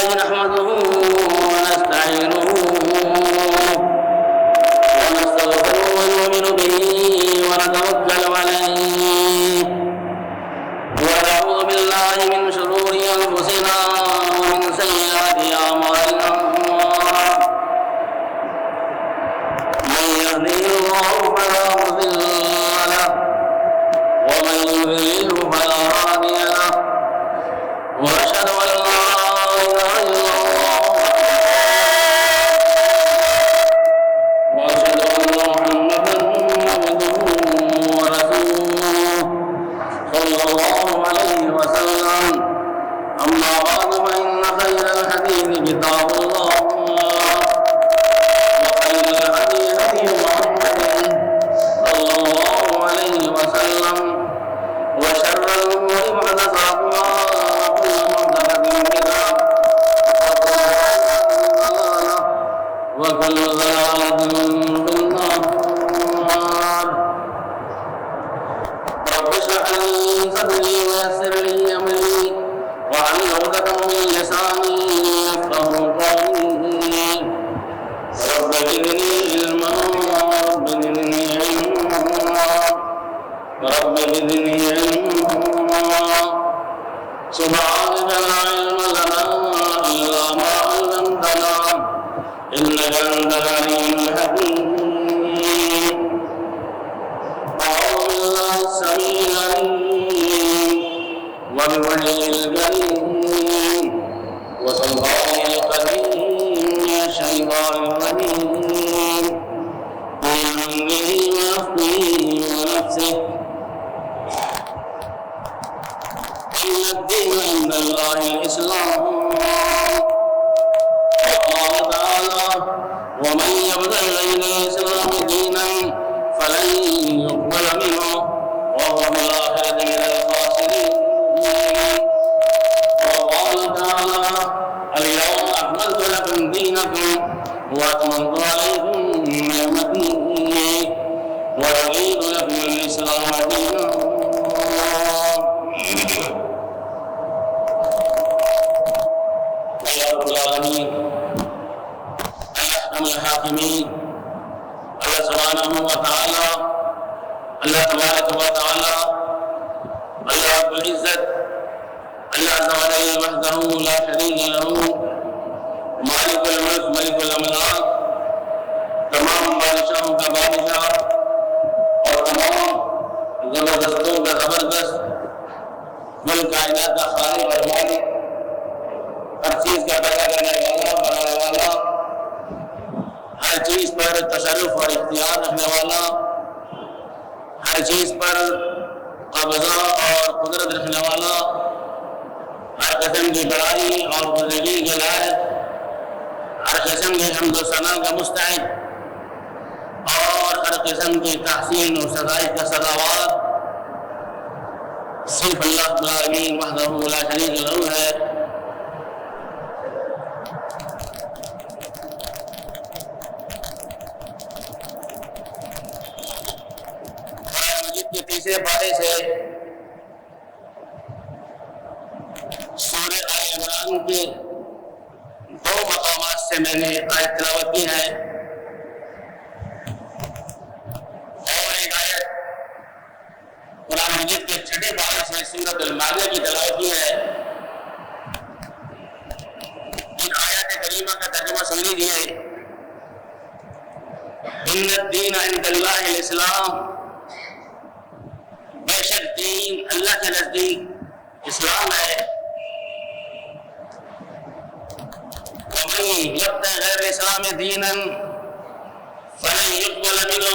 لله نحمده ونستعينه ونستغفره ونؤمن به ونتوكل عليه ونعوذ بالله من شرور أنفسنا ومن سيئات أعمالنا من يهده الله فلا مضل له ومن يضلل فلا هادي له وأشهد أن لا إله إلا الله وأشهد أن محمدا عبده ورسوله صلى الله عليه وسلم أما بعد فإن خير الحديث كتاب الله وخير الهدي هدي محمد صلى الله عليه وسلم وشر الأمور محدثاتها وكل محدثة بدعة وكل ضلالة في النار. رب اشرح لي صدري ويسر لي أمري واحلل عقدة من لساني يفقهوا قولي. رب زدني علما رب زدني علما رب زدني علما. سبحانك لا علم لنا إلا ما علمتنا إنك أنت العليم الحكيم. أعوذ بالله السميع العليم وبوجهه الكريم وسلطانه القديم من الشيطان الرجيم من همه ونفخه ونفسه. إن الدين عند الله الإسلام. وقال تعالى ومن يبتغ غير الإسلام دينا فلن يقبل منه وهو في الآخرة من الخاسرين. وقال تعالى اليوم أكملت لكم دينكم وأتممت عليكم نعمتي ورضيت لكم الإسلام دينا. العالمین احکم الحاکمین اللہ سبحانہ و تعالی اللہ تبارک و تعالی اللہ رب العزت اللہ عز و جل وحدہ لا شریک لہ مالک الملک ملک الاملاک تمام بادشاہوں کا بادشاہ اور تمام زبردستوں کا زبردست کل کائنات کا خالق اور مالک ہر چیز کا پیدا کرنے والا بنانے والا ہر چیز پر تصرف اور اختیار رکھنے والا ہر چیز پر قبضہ اور قدرت رکھنے والا ہر قسم کی بڑائی اور بزرگی کے لائق ہر قسم کی حمد و ثنا کا مستحق اور ہر قسم کی تحسین و ستائش کا سزاوار صرف اللہ رب العالمین وحدہ لا شریک لہ ہے. کے تیسرے پارے سے سورہ آل عمران کے دو مقامات سے میں نے آیت تلاوت کی ہے اور ایک آیت قرآن مجید کے چھٹے پارے سے سورۃ المائدہ کی تلاوت کی ہے. ان آیات کریمہ کا ترجمہ سن لیجیے. ان الدین عند اللہ الاسلام، بے شک دین اللہ کے نزدیک اسلام ہے. ومن یبتغ غیر الاسلام دینا فلن یقبل منہ،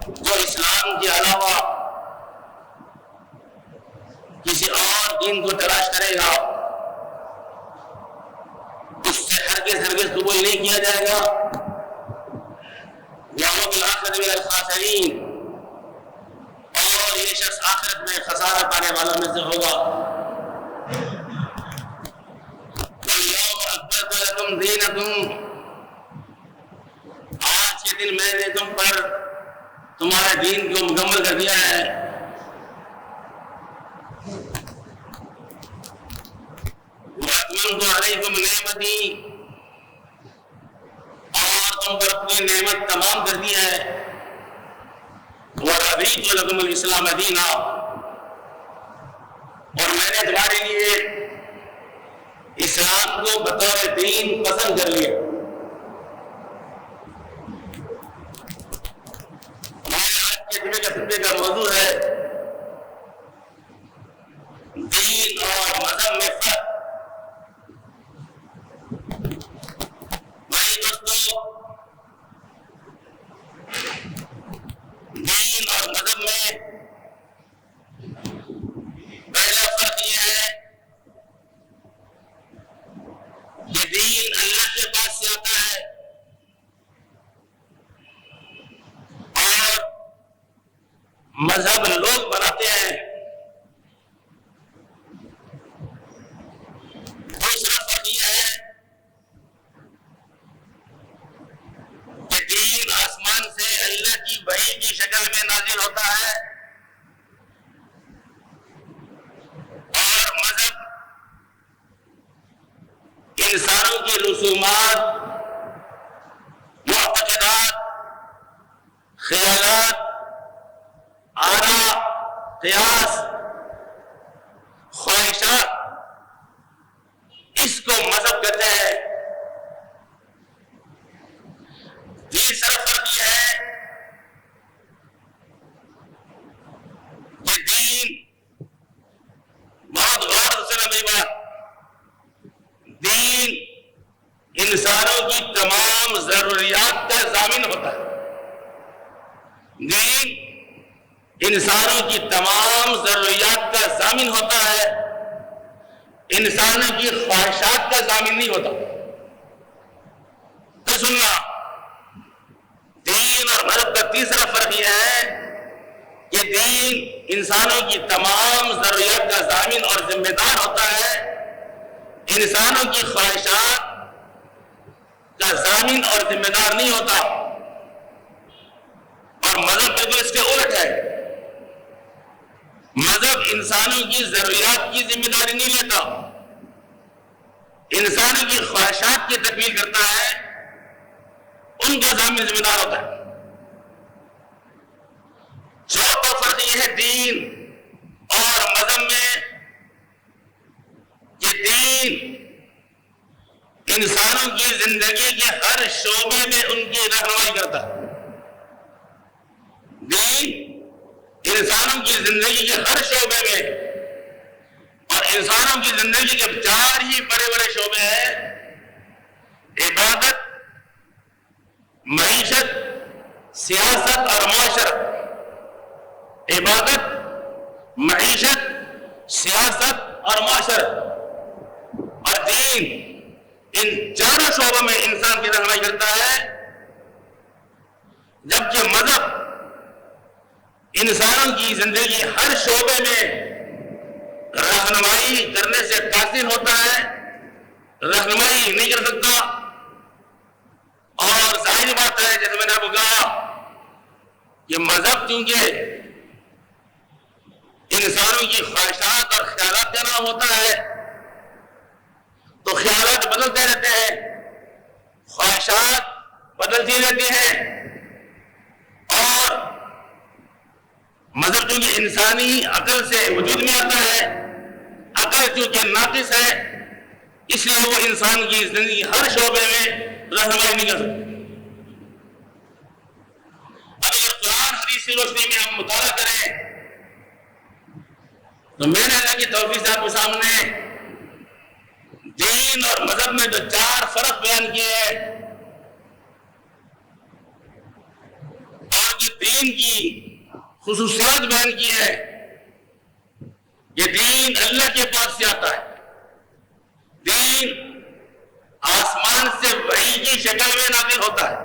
جو اسلام کے علاوہ کسی اور دین کو تلاش کرے گا اس سے ہرگز قبول نہیں کیا جائے گا. وَهُوَ فِي الْآخِرَةِ مِنَ الْخَاسِرِينَ، اور یہ شخص آخرت میں خسارہ پانے والوں میں سے ہوگا. الْيَوْمَ أَكْمَلْتُ لَكُمْ دِينَكُمْ، آج کے دن میں نے تم پر تمہارے دین کو مکمل کر دیا ہے. نعمت دی اور تم پر اپنی نعمت تمام کر دی ہے. وَرَضِيتُ لَكُمُ الْإِسْلَامَ دِينًا، اور میں نے تمہارے لیے اسلام کو بطور دین پسند کر لیا. ہمارے آج کے جمعے کا خطبے کا موضوع ہے دین اور مذہب میں فرق. بھائی دوستو، دین اور مذہب میں پہلا فرق یہ ہے کہ دین اللہ کے پاس سے آتا ہے اور مذہب لوگ بناتے ہیں. دوسرا فرق یہ ہے کہ دین آسمان سے اللہ کی وحی کی شکل میں نازل ہوتا ہے اور مذہب انسانوں کی رسومات، معتقدات، خیالات، آراء، قیاس، خواہشات، اس کو مذہب کہتے ہیں. تیسرا فرق یہ ہے کہ دین، بہت غور سے نہ بات، دین انسانوں کی تمام ضروریات کا ضامن ہوتا ہے. دین انسانوں کی تمام ضروریات کا ضامن ہوتا ہے، انسانوں کی خواہشات کا ضامن نہیں ہوتا. تو سننا، دین اور مذہب کا تیسرا فرق یہ ہے کہ دین انسانوں کی تمام ضروریات کا ضامن اور ذمہ دار ہوتا ہے، انسانوں کی خواہشات کا ضامن اور ذمہ دار نہیں ہوتا. اور مذہب بالکل اس کے الٹ ہے. مذہب انسانوں کی ضروریات کی ذمہ داری نہیں لیتا، انسانوں کی خواہشات کی تکمیل کرتا ہے، ان کا ضامن ذمہ دار ہوتا ہے. چوتھا فرق یہ ہے دین اور مذہب میں کہ دین انسانوں کی زندگی کے ہر شعبے میں ان کی رہنمائی کرتا ہے. دین انسانوں کی زندگی کے ہر شعبے میں، اور انسانوں کی زندگی کے 4 ہی بڑے بڑے شعبے ہیں: عبادت، معیشت، سیاست اور معاشرت. عبادت، معیشت، سیاست اور معاشرت. اور دین ان 4 شعبوں میں انسان کی رہنمائی کرتا ہے، جبکہ مذہب انسانوں کی زندگی ہر شعبے میں رہنمائی کرنے سے قاصر ہوتا ہے، رہنمائی نہیں کر سکتا. اور ظاہری بات ہے، جیسے میں نے آپ کو کہا کہ مذہب چونکہ انسانوں کی خواہشات اور خیالات کا نام ہوتا ہے، تو خیالات بدلتے رہتے ہیں، خواہشات بدلتی رہتی ہیں. اور مذہب چونکہ انسانی عقل سے وجود میں آتا ہے، عقل چونکہ ناقص ہے، اس لیے وہ انسان کی زندگی ہر شعبے میں رہنمائی نہیں کر سکتے. اگر قرآن حدیث کی روشنی میں ہم مطالعہ کریں تو میں نے اللہ کی توفیق سے آپ کے سامنے دین اور مذہب میں جو 4 فرق بیان کیے ہیں، اور جو دین کی خصوصیات بیان کی ہے، یہ دین اللہ کے پاس سے آتا ہے. دین آسمان سے وحی کی شکل میں نازل ہوتا ہے.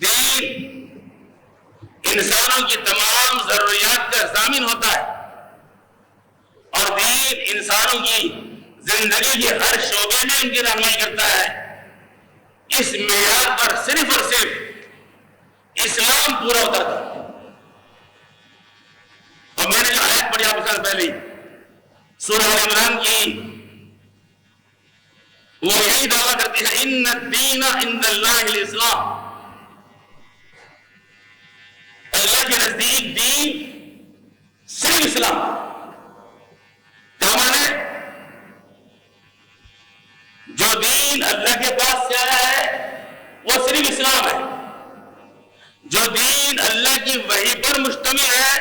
دین انسانوں کی تمام ضروریات کا ضامن ہوتا ہے، اور دین انسانوں کی زندگی کے ہر شعبے میں ان کی رہنمائی کرتا ہے. اس معیار پر صرف اور صرف اسلام پورا اترتا ہے. اور میں نے جو آیت پڑھی آپ سے پہلے سورہ عمران کی وہ یہی دعویٰ کرتی ہے ان الدین عند اللہ الاسلام، اللہ کے نزدیک دین صرف اسلام۔ کیا مانے؟ جو دین اللہ کے پاس سے آیا ہے وہ صرف اسلام ہے، جو دین اللہ کی وحی پر مشتمل ہے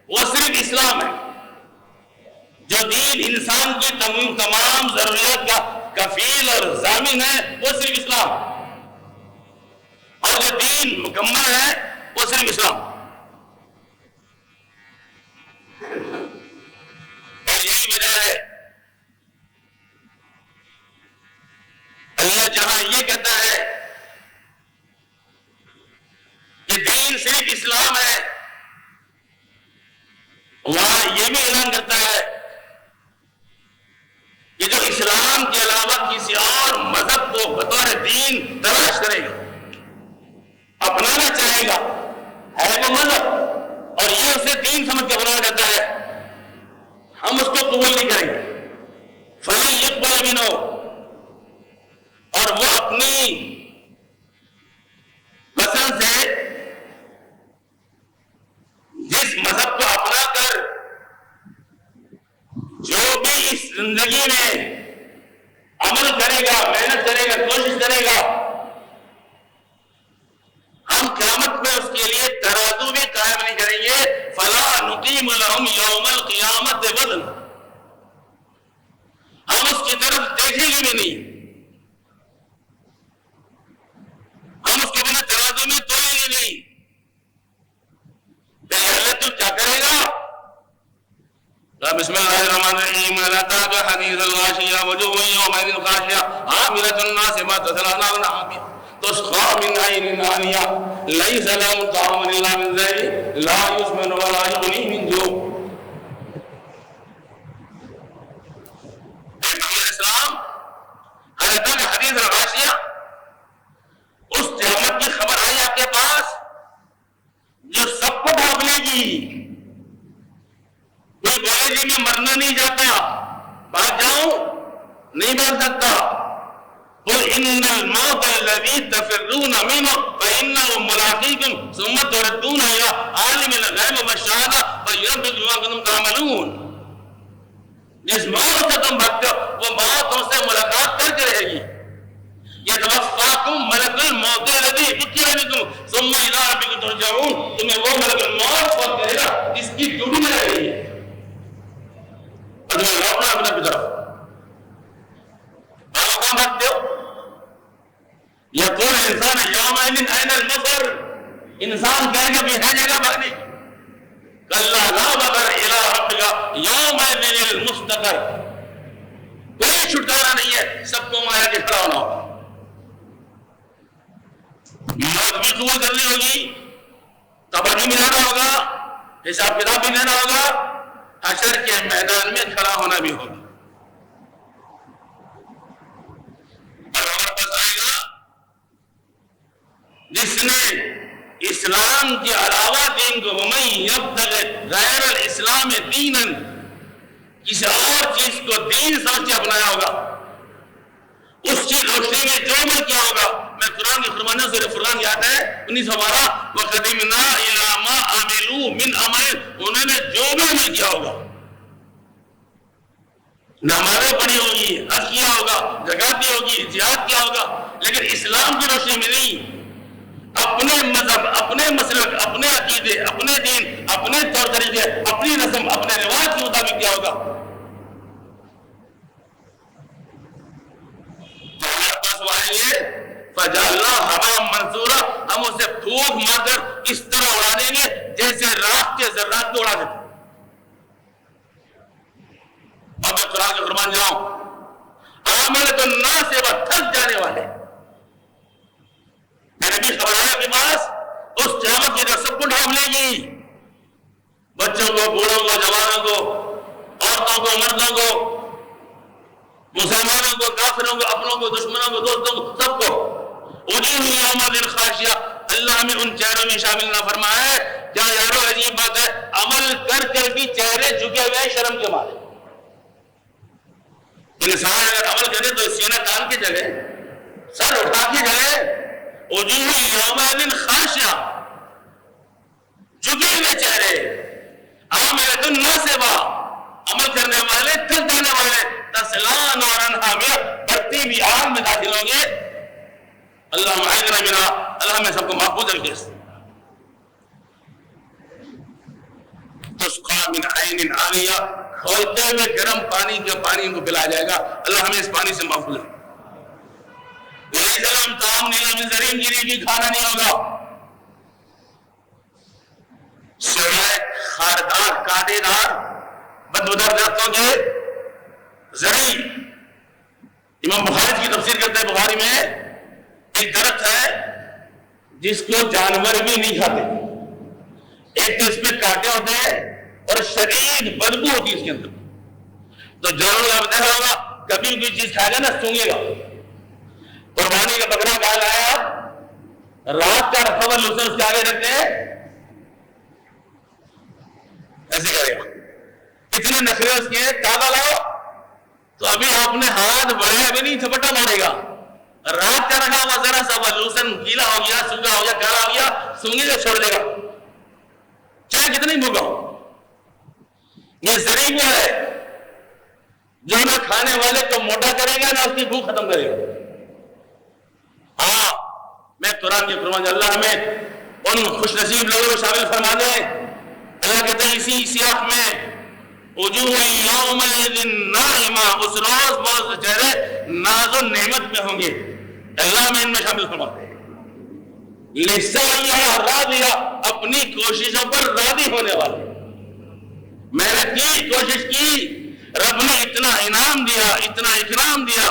وہ صرف اسلام ہے، جو دین انسان کی تمام ضروریات کا کفیل اور ضامن ہے وہ صرف اسلام، اور جو دین مکمل ہے وہ صرف اسلام۔ اور یہی وجہ ہے اللہ جہاں یہ کہتا ہے کہ دین صرف اسلام ہے، وہاں یہ بھی اعلان کرتا ہے کہ جو اسلام کے علاوہ کسی اور مذہب کو بطور دین تلاش کرے گا، اپنانا چاہے گا، ہے وہ مذہب اور یہ اسے دین سمجھ کے اپنانا چاہتا ہے، ہم اس کو قبول نہیں کریں گے۔ فَلَن يُقْبَلَ مِنْهُ، اور وہ اپنی پسند سے جس مذہب کو اپنا کر جو بھی اس زندگی میں عمل کرے گا، محنت کرے گا، کوشش کرے گا، ہم قیامت میں اس کے لیے ترازو بھی قائم نہیں کریں گے۔ فَلَا نُقِيمُ لَهُمْ يَوْمَ الْقِيَامَةِ وَزْنًا، ہم اس کی طرف دیکھیں گے بھی نہیں، ہم اس کے بنا ترازو میں تولیں گے نہیں۔ اللہ تو کیا کرے گا؟ بسم اللہ الرحمن الرحیم، لا تَعْبَ حَدِيثَ الْغَاشِيَةِ وَجُوهٌ يَوْمَئِذٍ خَاشِعَةٌ عَامِلَةٌ نَاصِبَةٌ تَصْلَىٰ نَارًا حَامِيَةً تُسْقَىٰ مِنْ عَيْنٍ آنِيَةٍ لَيْسَ لَهُمْ طَعَامٌ إِلَّا مِنْ ضَرِيعٍ لَا يُسْمِنُ وَلَا يُغْنِي مِنْ جُوعٍ۔ اسلام حضرت حدیث الغاشیہ، اس قیامت کی خبر آئی آپ کے پاس جو سب کو ڈھانپ لے گی۔ کوئی بولے جی میں مرنا نہیں چاہتا، بھاگ جاؤں، نہیں بھاگ سکتا۔ قل ان الموت الذي تفرون منه فانه ملاقيكم ثم تردون الى عالم الغیب والشهادة فينبئكم بما كنتم تعملون۔ جس موت سے تم بھاگتے ہو وہ موت تم سے ملاقات کر کے رہے گی۔ يتوفاكم ملك الموت الذي وكل بكم ثم الى ربكم ترجعون، تمہیں وہ ملک الموت فوت کرے گا جس کی ڈیوٹی میں رہے گی، اور تمہیں لوٹنا اپنے کی طرف۔ کہاں بھاگتے ہو؟ یقول انسان یومئذ این المفر، انسان کہے گا بھی ہے جگہ بھاگنے کی۔ کلا لا وزر الی ربک یومئذ المستقر، کوئی چھٹکارا نہیں ہے، سب کو وہاں کے کھڑا ہونا ہوگا۔ موت بھی قبول کرنی ہوگی، قبر بھی ملانا ہوگا، حساب کتاب بھی لینا ہوگا، حشر کے میدان میں کھڑا ہونا بھی ہوگا۔ اور ہمارے پاس آئے گا جس نے اسلام کے علاوہ دین کو وَمَن يَبْتَغِ غَيْرَ الْإِسْلَامِ دِينًا، کسی اور چیز کو دین سمجھ کے اپنایا ہوگا، اس کی روشنی میں جو عمل کیا ہوگا۔ میں قرآن کی فرمانے سورہ فرقان یاد ہے 1912، وَقَدِمْنَا إِلَىٰ مَا عَمِلُوا مِنْ عَمَلٍ، انہوں نے جو بھی عمل کیا ہوگا، نمازیں پڑھی ہوگی، حج کیا ہوگا، زکات دی ہوگی، جہاد کیا ہوگا، لیکن اسلام کی روشنی میں نہیں، اپنے مذہب، اپنے مسلک، اپنے عقیدے، اپنے دین، اپنے طور طریقے، اپنی رسم، اپنے رواج کے مطابق کیا ہوگا۔ تو ہمارے پاس وہ آئیں گے فَجَعَلْنَا هَبَاءً مَّنثُورًا، ہم اسے پھونک مار کر اس طرح اڑا دیں گے جیسے راکھ کے ذرات کو اڑا دیتے۔ اب میں قرآن کے فرمان جاؤں، عاملۃ ناصبہ، تھک جانے والے، میں نے بھی خبر آیا کے پاس اس قیامت کی جو سب کو ڈھانپ لے گی، بچوں کو، بوڑھوں کو، جوانوں کو، عورتوں کو، مردوں کو، مسلمانوں کو، کافروں کو، اپنوں کو، دشمنوں کو، دوستوں کو، سب کو۔ وجوہ یومئذ خاشعہ، اللہ ہمیں ان چہروں میں شامل نہ فرمائے۔ کیا یارو عجیب بات ہے، عمل کر کر بھی چہرے جھکے ہوئے شرم کے مارے۔ انسان اگر عمل کرے تو سینہ تان کے چلے، سر اٹھا کے چلے. وجوہ یومئذ خاشعہ، جھکے ہوئے چہرے، عاملۃ ناصبہ، عمل کرنے والے، تھک جانے والے، تصلیٰ نارا حامیہ، بڑھتی ہوئی آگ میں داخل ہوں گے. اللہم اعذنا بنا، اللہ ہمیں سب کو محفوظ رکھے. تسقیٰ من عین آنیہ، کھولتے ہوئے گرم پانی کا پانی ان کو پلایا جائے گا. اللہ ہمیں اس پانی سے محفوظ رکھے. السلام تام نیلا من زرین، گری بھی کھانا نہیں ہوگا سوائے خاردار کانٹے دار بدبودار درختوں کے زرعی. امام بخاری کی تفسیر کرتے ہیں بخاری میں ایک درخت ہے جس کو جانور بھی نہیں کھاتے. ایک تو اس میں کانٹے ہوتے ہیں اور شدید بدبو ہوتی ہے اس کے اندر. تو جانور آپ دیکھا ہوگا کبھی کوئی چیز کھائے گا نا سونگے گا. قربانی کا بکرا کہا لایا رات کا رکھا ہوا لوسن اس کے آگے رکھتے ہیں ایسے کرے گا. اتنے نخرے اس کے تازہ لاؤ تو ابھی آپ نے ہاتھ بڑھایا ابھی نہیں تھپٹا مارے گا. رات کا رکھا ہوا ذرا سا لوسن گیلا ہو گیا، سوکھا ہو گیا، کالا ہو گیا، سونگے گا چھوڑ دے گا چاہے کتنی بھوکا ہو. یہ زرعی وہ ہے جو نہ کھانے والے کو موٹا کرے گا نہ اس کی بھوک ختم کرے گا. ہاں میں قرآن کے فرمان اللہ ہمیں ان خوش نصیب لوگوں کو شامل فرما دے. اللہ کہتے ہیں اسی سیاق میں وجوہ یومئذ ناعمہ، اس روز بہت چہرے ناز و نعمت میں ہوں گے. اللہ میں ان میں شامل فرما دے. لسعیہا راضیہ، اپنی کوششوں پر راضی ہونے والے. محنت کی، کوشش کی، رب نے اتنا انعام دیا، اتنا اکرام دیا،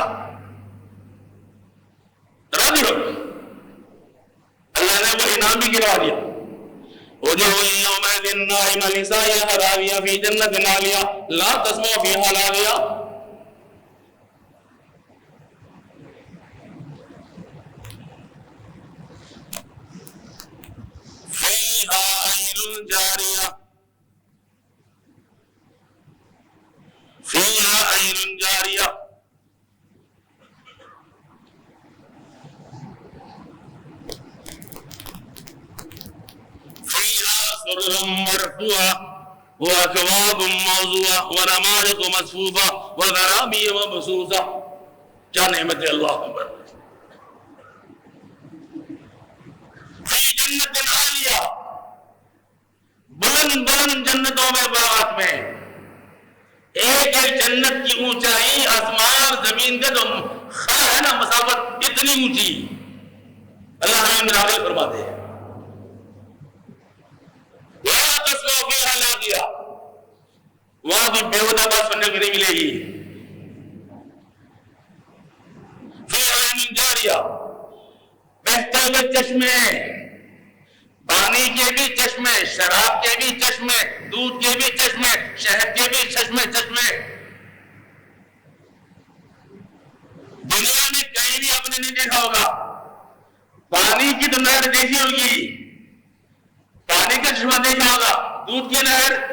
راضی ہو. اللہ نے وہ انعام بھی گروا دیا. وجوہ یومئذ ناعمہ لسعیہا راضیہ فی جنۃ عالیہ لا تسمع فیہا لاغیہ. فیہا عین جاریہ، فیہا عین جاریہ، سرر مرفوعہ وأكواب موضوعہ ونمارق مصفوفہ وزرابی مبثوثہ. کیا نعمت ہے اللہ اکبر. فی جنت عالیہ، بلند بلند جنتوں میں، باغات میں. ایک ایک جنت کی اونچائی آسمان زمین کے جو خلا ہے نا مسافت اتنی اونچی. اللہ ہمیں نازل فرما دے. وہاں بھی بےہودہ بات سننے کو نہیں ملے گی. فی عین جاریہ، بہتے ہوئے چشمے، پانی کے بھی چشمے، شراب کے بھی چشمے، دودھ کے بھی چشمے، شہد کے بھی چشمے. دنیا میں کہیں بھی آپ نے نہیں دیکھا ہوگا. پانی کی تو نہر دیکھی ہوگی، پانی کا چشمہ دیکھا ہوگا، دودھ کی نہر.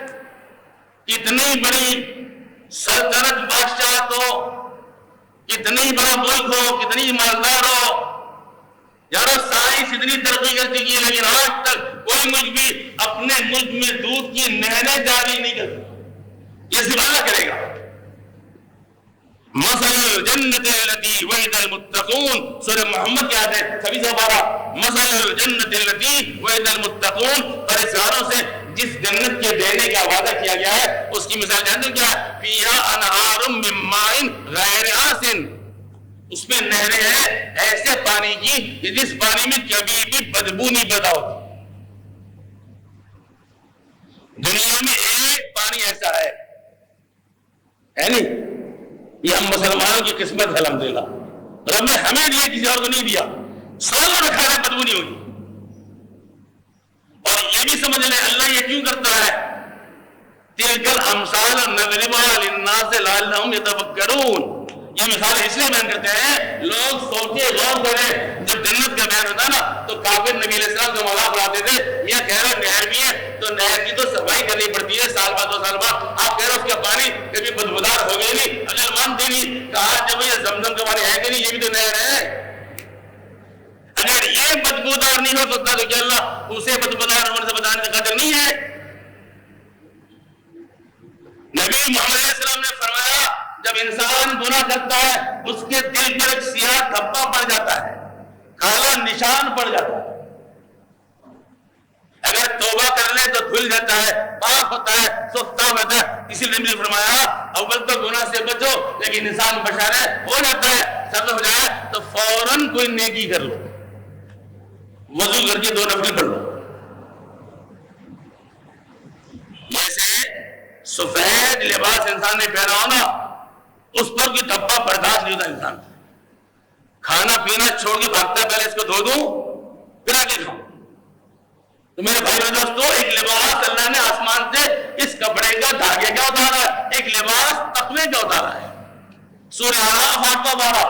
کتنی بڑی سلطنت بادشاہ ہو، کتنی بڑا ملک ہو، کتنی مالدار ہو، یارو سائنس اتنی ترقی کر چکی ہے لیکن آج تک کوئی ملک بھی اپنے ملک میں دودھ کی نہریں جاری نہیں کرتا. یہ سوال کرے گا. مثل الجنت التي وعد المتقون، سورہ محمد کی آیت ہے 26 مثل الجنت التي وعد المتقون، پرہیزگاروں سے جس جنت کے دینے کا وعدہ کیا گیا ہے اس کی مثال جانتے کیا ہے؟ فیہا انہار من ماء غیر آسن، اس میں نہریں ہیں ایسے پانی کی کہ جس پانی میں کبھی بھی بدبو نہیں پیدا ہوتی. دنیا میں ایک پانی ایسا ہے نہیں. یہ ہم مسلمانوں کی قسمت ہے الحمدللہ. رب نے ہمیں دیا، کسی اور کو نہیں دیا. سالوں میں کھانا بدبو نہیں ہوگی. اور یہ بھی سمجھ لیں اللہ یہ کیوں کرتا ہے؟ تلک الامثال نضربها للناس لعلهم يتفکرون. یہ مثال اس لیے بیان کرتے ہیں لوگ سوچے غور کریں. جب جنت کا بیان ہوتا ہے نا تو کافر نبی علیہ السلام کا مذاق اڑاتے تھے. میاں کہہ رہا نہر بھی ہے تو نہر کی تو صفائی کرنی پڑتی ہے سال بعد 2 سال بعد. آپ کہہ رہے اس کا پانی کبھی بدبودار ہو گئی نہیں. اگر مانتے نہیں کہ بدبودار نہیں ہو سکتا تو کیا اللہ اسے بدبودار ہونے سے بچانے سے قادر نہیں ہے؟ نبی محمد علیہ السلام نے فرمایا جب انسان گناہ کرتا ہے اس کے دل پر ایک سیاہ دھبا پڑ جاتا ہے، کالا نشان پڑ جاتا ہے، اگر توبہ کر لے تو دھل جاتا ہے، پاک ہوتا ہے، صاف ہوتا ہے۔ اسی لیے نے فرمایا اول تو گناہ سے بچو، لیکن انسان بشارے ہو جاتا ہے، سب ہو جائے تو فوراً کوئی نیکی کر لو، وضو کر کے 2 نفل پڑھ لو۔ جیسے سفید لباس انسان نے پہنا ہو نا، اس پر کوئی دھبا برداشت نہیں ہوتا انسان، کھانا پینا چھوڑ کے بھاگتا ہے پہلے اس کو دھو دوں پھر آگے کھاؤں۔ تو میرے بھائی اور دوستو، ایک لباس اللہ نے آسمان سے اس کپڑے کا دھاگے کا اتارا ہے، ایک لباس تقوی کا اتارا ہے۔ سورہ اعراف 8:12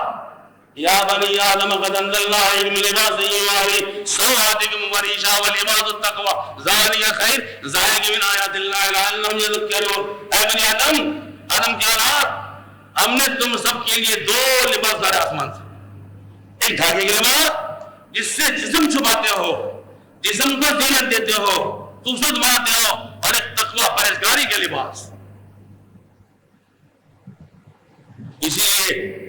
یا بنی آدم قد انزلنا علیکم لباسا یواری سوآتکم ورشا ولباس التقوی ذالک خیر ذالک من آیات اللہ لعلہم یذکرون۔ اے بنی آدم کی اولاد، ہم نے تم سب کے لیے 2 لباس لائے آسمان سے، ایک دھاگے کا لباس جس سے جسم چھپاتے ہو، جسم کو زینت دیتے ہو، خوبصورت بناتے ہو، اور ایک تقوی پرہیزگاری کا لباس۔ اسی لیے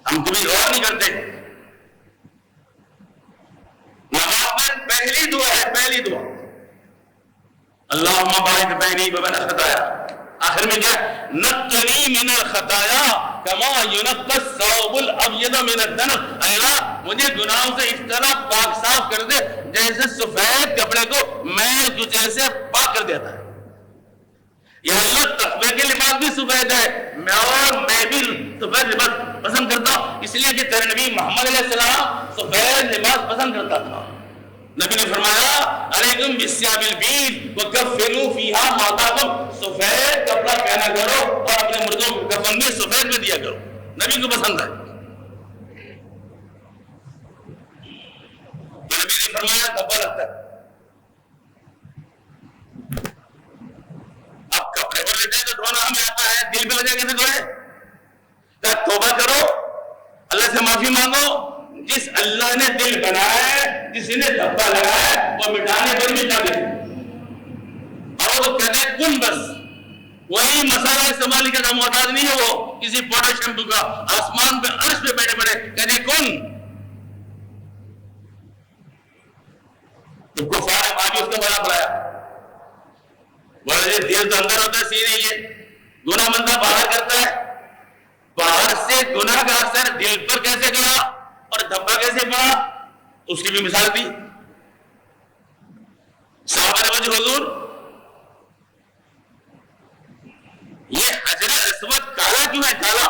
ہم کبھی غور نہیں کرتے، نماز میں پہلی دعا ہے، پہلی دعا اللہم باعث بینی وبین خطایا، آخر میں کیا نقنی من الخطایا کما ینقی الثوب الابیض من الدنس، اللہ مجھے گناہوں سے اس طرح پاک صاف کر دے جیسے سفید کپڑے کو میل کچیل سے پاک کر دیتا ہے۔ یا اللہ تقوی کے لباس بھی سفید ہے، میں بھی سفید لباس پسند کرتا ہوں، اس لیے کہ تیرے نبی محمد علیہ السلام سفید لباس پسند کرتا تھا۔ نبی نے فرمایا علیکم بالثیاب البیض وکفنوا فیہا موتاکم، سفید کپڑا پہنا کرو اور اپنے مردوں کو کفن میں سفید میں دیا کرو، نبی کو پسند ہے۔ نبی نے فرمایا دھبا لگتا ہے، اب کپڑے پر لیتے ہیں تو دھونا ہمیں آتا ہے، دل پہ لگے کیسے دھوئے؟ توبہ کرو، اللہ سے معافی مانگو، جس اللہ نے دل بنایا ہے، جس نے دھبا لگایا ہے، وہ مٹانے پر مٹا دے، اور وہ کہتے ہیں کن، بس وہی مسالہ استعمال کا محتاج نہیں ہے، وہ کسی پاؤڈر شیمپو کا، آسمان پہ عرش پہ بیٹھے بیٹھے کہتے ہیں کن، تو کفار نے باقی اس کا بڑا بڑھایا، بڑے دل تو اندر ہوتا ہے، سینے یہ گناہ بندہ باہر کرتا ہے، باہر سے گناہ کا اثر دل پر کیسے گیا اور دھبا کیسے پڑا، اس کی بھی مثال دی۔ صحابہ نے پوچھا حضور یہ حجر اسود کالا کیوں ہے؟ کالا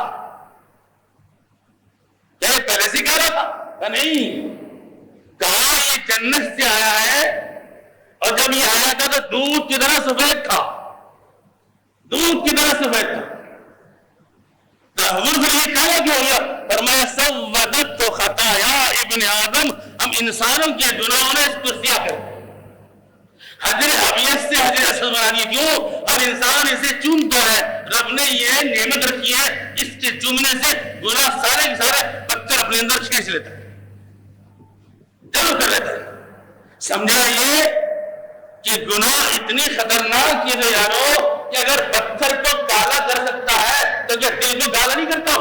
کیا پہلے سے کالا تھا؟ کہا نہیں، کہا یہ جنت سے آیا ہے، اور جب یہ آیا تھا تو دودھ کی طرح سفید تھا، دودھ کی طرح سفید تھا۔ حضور پھر یہ کالا کیوں ہو گیا؟ فرمایا سودت خطایا ابن آدم، ہم انسانوں کے گناہوں نے اس کو سیاہ کر دیا، حجر ابیض سے حجر اسود بنا دیا۔ کیوں؟ اب انسان اسے چومتا ہے، رب نے یہ نعمت رکھی ہے، اس کے چومنے سے گناہ سارے کے سارے پتھر اپنے اندر کھینچ لیتا ہے، جمع کر لیتا ہے۔ سمجھا یہ کہ گناہ اتنی خطرناک چیز ہے یارو کہ اگر پتھر کو کالا کر سکتا ہے تو کیا دل کو کالا نہیں کرتا؟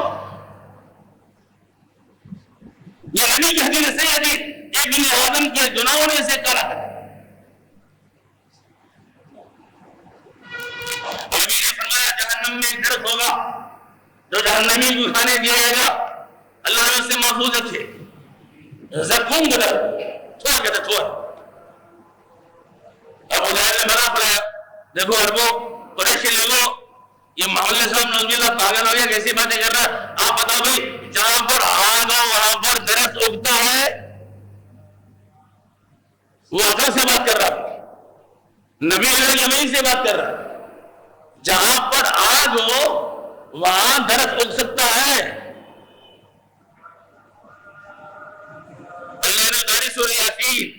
یہ نبی کی حدیث صحیح حدیث، ابن آدم کے گناہوں نے اسے کالا کر دیا۔ نبی نے فرمایا جہنم میں ایک درخت ہوگا جو جہنمی کو کھانے دیا جائے گا، اللہ نے اس سے محفوظ رکھے، زقوم کا درخت، تھوڑا کہتا تھوڑا۔ ابو جہل نے منع فرمایا، دیکھو عربوں قریشی لوگوں، یہ محمد صاحب نعوذ باللہ پاگل ہو گیا، کیسی باتیں کر رہا ہے؟ آپ بتاؤ بھائی جہاں پر آگ ہو وہاں پر درخت اگتا ہے؟ وہ عقل سے بات کر رہا، نبی علیہ السلام سے بات کر رہا، جہاں پر آگ ہو وہاں درخت اگ سکتا ہے۔ اللہ نے اتاری سورہ یاسین،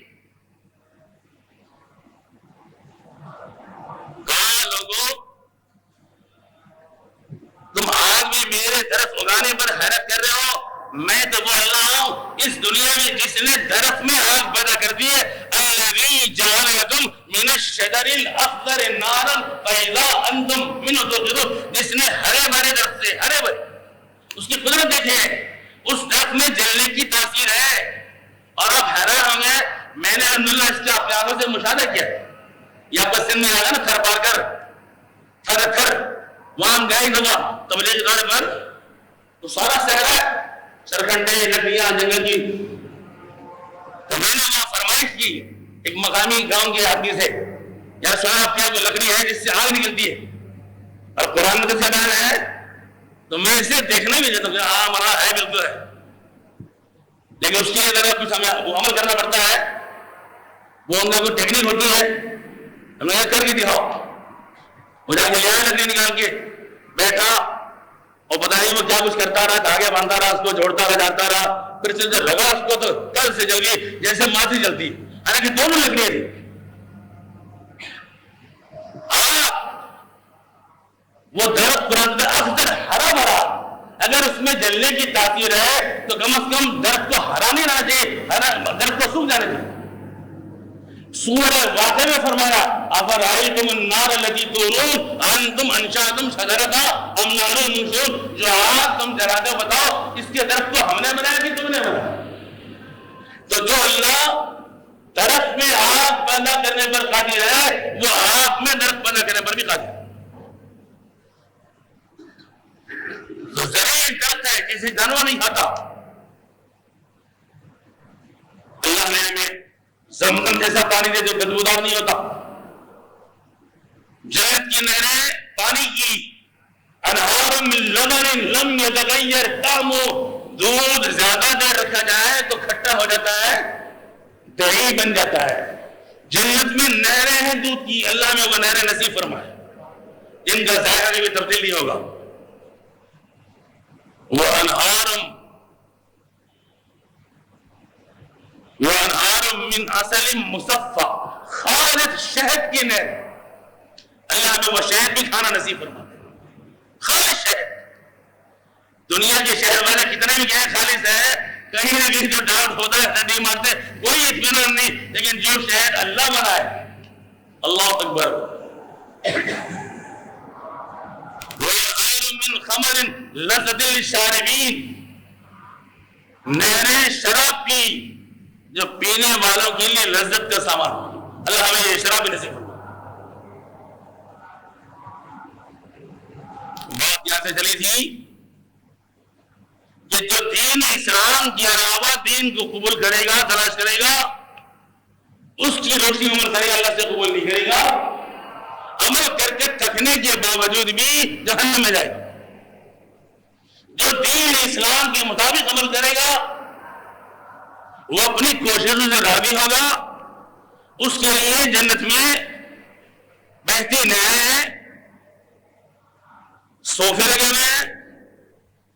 کہا لوگوں تم آگ میں میرے درخت اگانے پر حیرت کر رہے ہو، میں تو وہ اللہ ہوں اس دنیا میں جس نے درخت میں آگ پیدا کر دی ہے، الذی جعل لکم من الشجر الاخضر نارا فاذا انتم منہ توقدون، جس نے ہرے بھرے درخت سے، ہرے بھرے، اس کی قدرت دیکھیں، اس درخت میں جلنے کی تاثیر ہے۔ اور آپ حیران ہوں گے، میں نے الحمدللہ اس کا اپنے آنکھوں سے مشاہدہ کیا، یہ آپ کا سن میں آگا نا تھر پار کر، تھر تھر، وہاں ہم گئے دفعہ تبلیغ دورے پر، تو سارا صحرا ہے، سرکنڈے، لکڑیاں جنگل کی، تو میں نے وہاں فرمائش کی ایک مقامی گاؤں کے آدمی سے، یار سنا آپ کے یہاں لکڑی ہے جس سے آگ نکلتی ہے اور قرآن میں کیسے بیان ہے، تو میں اسے دیکھنے بھی دیتا ہوں کہ ہاں ہمارا ہے بالکل ہے، لیکن اس کے لیے ذرا کچھ ہمیں وہ عمل کرنا پڑتا ہے، وہ ان کا کوئی ٹیکنیک ہوتی ہے، ہم نے کر کے دکھاؤ، مجھے آگے لیا لکڑی نکال کے بیٹھا اور پتہ نہیں وہ کیا کچھ کرتا رہا، دھاگے باندھتا رہا، اس کو جوڑتا رہا، جاتا رہا، پھر سے جب لگا اس کو تو کل سے جل گئی جیسے ماتھی جلتی، حالانکہ دونوں لکڑیاں تھی۔ وہ درخت قرآن میں اکثر ہرا بھرا، اگر اس میں جلنے کی تاثیر ہے تو کم از کم درخت کو ہرا نہیں رہنا چاہیے، درخت کو سوکھ جانا چاہیے۔ سورہ واقعہ میں فرمایا افرأیتم النار التی تورون انتم انشأتم شجرتھا ام نحن المنشئون، جو آگ تم جلاتے ہو بتاؤ اس کے درخت کو ہم نے بنایا کہ تم نے بنایا؟ تو جو اللہ درخت میں آگ پیدا کرنے پر قادر ہے وہ آگ میں درخت پیدا کرنے پر بھی قادر ہے۔ تو زرعی درخت ہے، کسی جانور نہیں کھاتا۔ اللہ نے ہمیں زمزم جیسا پانی دے جو بدبودار نہیں ہوتا، جنت کی نہریں پانی کی، انہار من لبن لم یتغیر طعمہ، دودھ زیادہ دیر رکھا جائے تو کھٹا ہو جاتا ہے، دہی بن جاتا ہے۔ جنت میں نہریں ہیں دودھ کی، اللہ میں وہ نہریں نصیب فرمائے جن کا ذائقہ بھی تبدیل نہیں ہوگا۔ وَأَنْهَارٌ مِّنْ عَسَلٍ مُصَفًّى، خالص شہد کی نہر، اللہ میں وہ شہد بھی کھانا نصیب فرماتے، خالص شہد۔ دنیا کے شہد والے کتنے بھی گئے خالص ہے، کہیں نہ کہیں جو ڈانٹ ہوتا ہے ٹھنڈی مارتے کوئی اطمینان نہیں، لیکن جو شہد اللہ بنا ہے، اللہ اکبر۔ وَأَنْهَارٌ مِّنْ خَمَرٍ لَذَّةٍ لِلشَّارِبِينَ، نہریں شراب کی جو پینے والوں کے لیے لذت کا سامان، اللہ ہمیں یہ شراب بھی نصیب فرمائے۔ بات یہاں سے چلی تھی کہ جو دین اسلام کے علاوہ دین کو قبول کرے گا، تلاش کرے گا، اس کی روشنی عمل کرے گا، اللہ سے قبول نہیں کرے گا، عمل کر کے تھکنے کے باوجود بھی جہنم میں جائے گا۔ جو دین اسلام کے مطابق عمل کرے گا وہ اپنی کوششوں سے راضی ہوگا، اس کے لیے جنت میں بہتی نہریں، صوفے لگے ہوئے،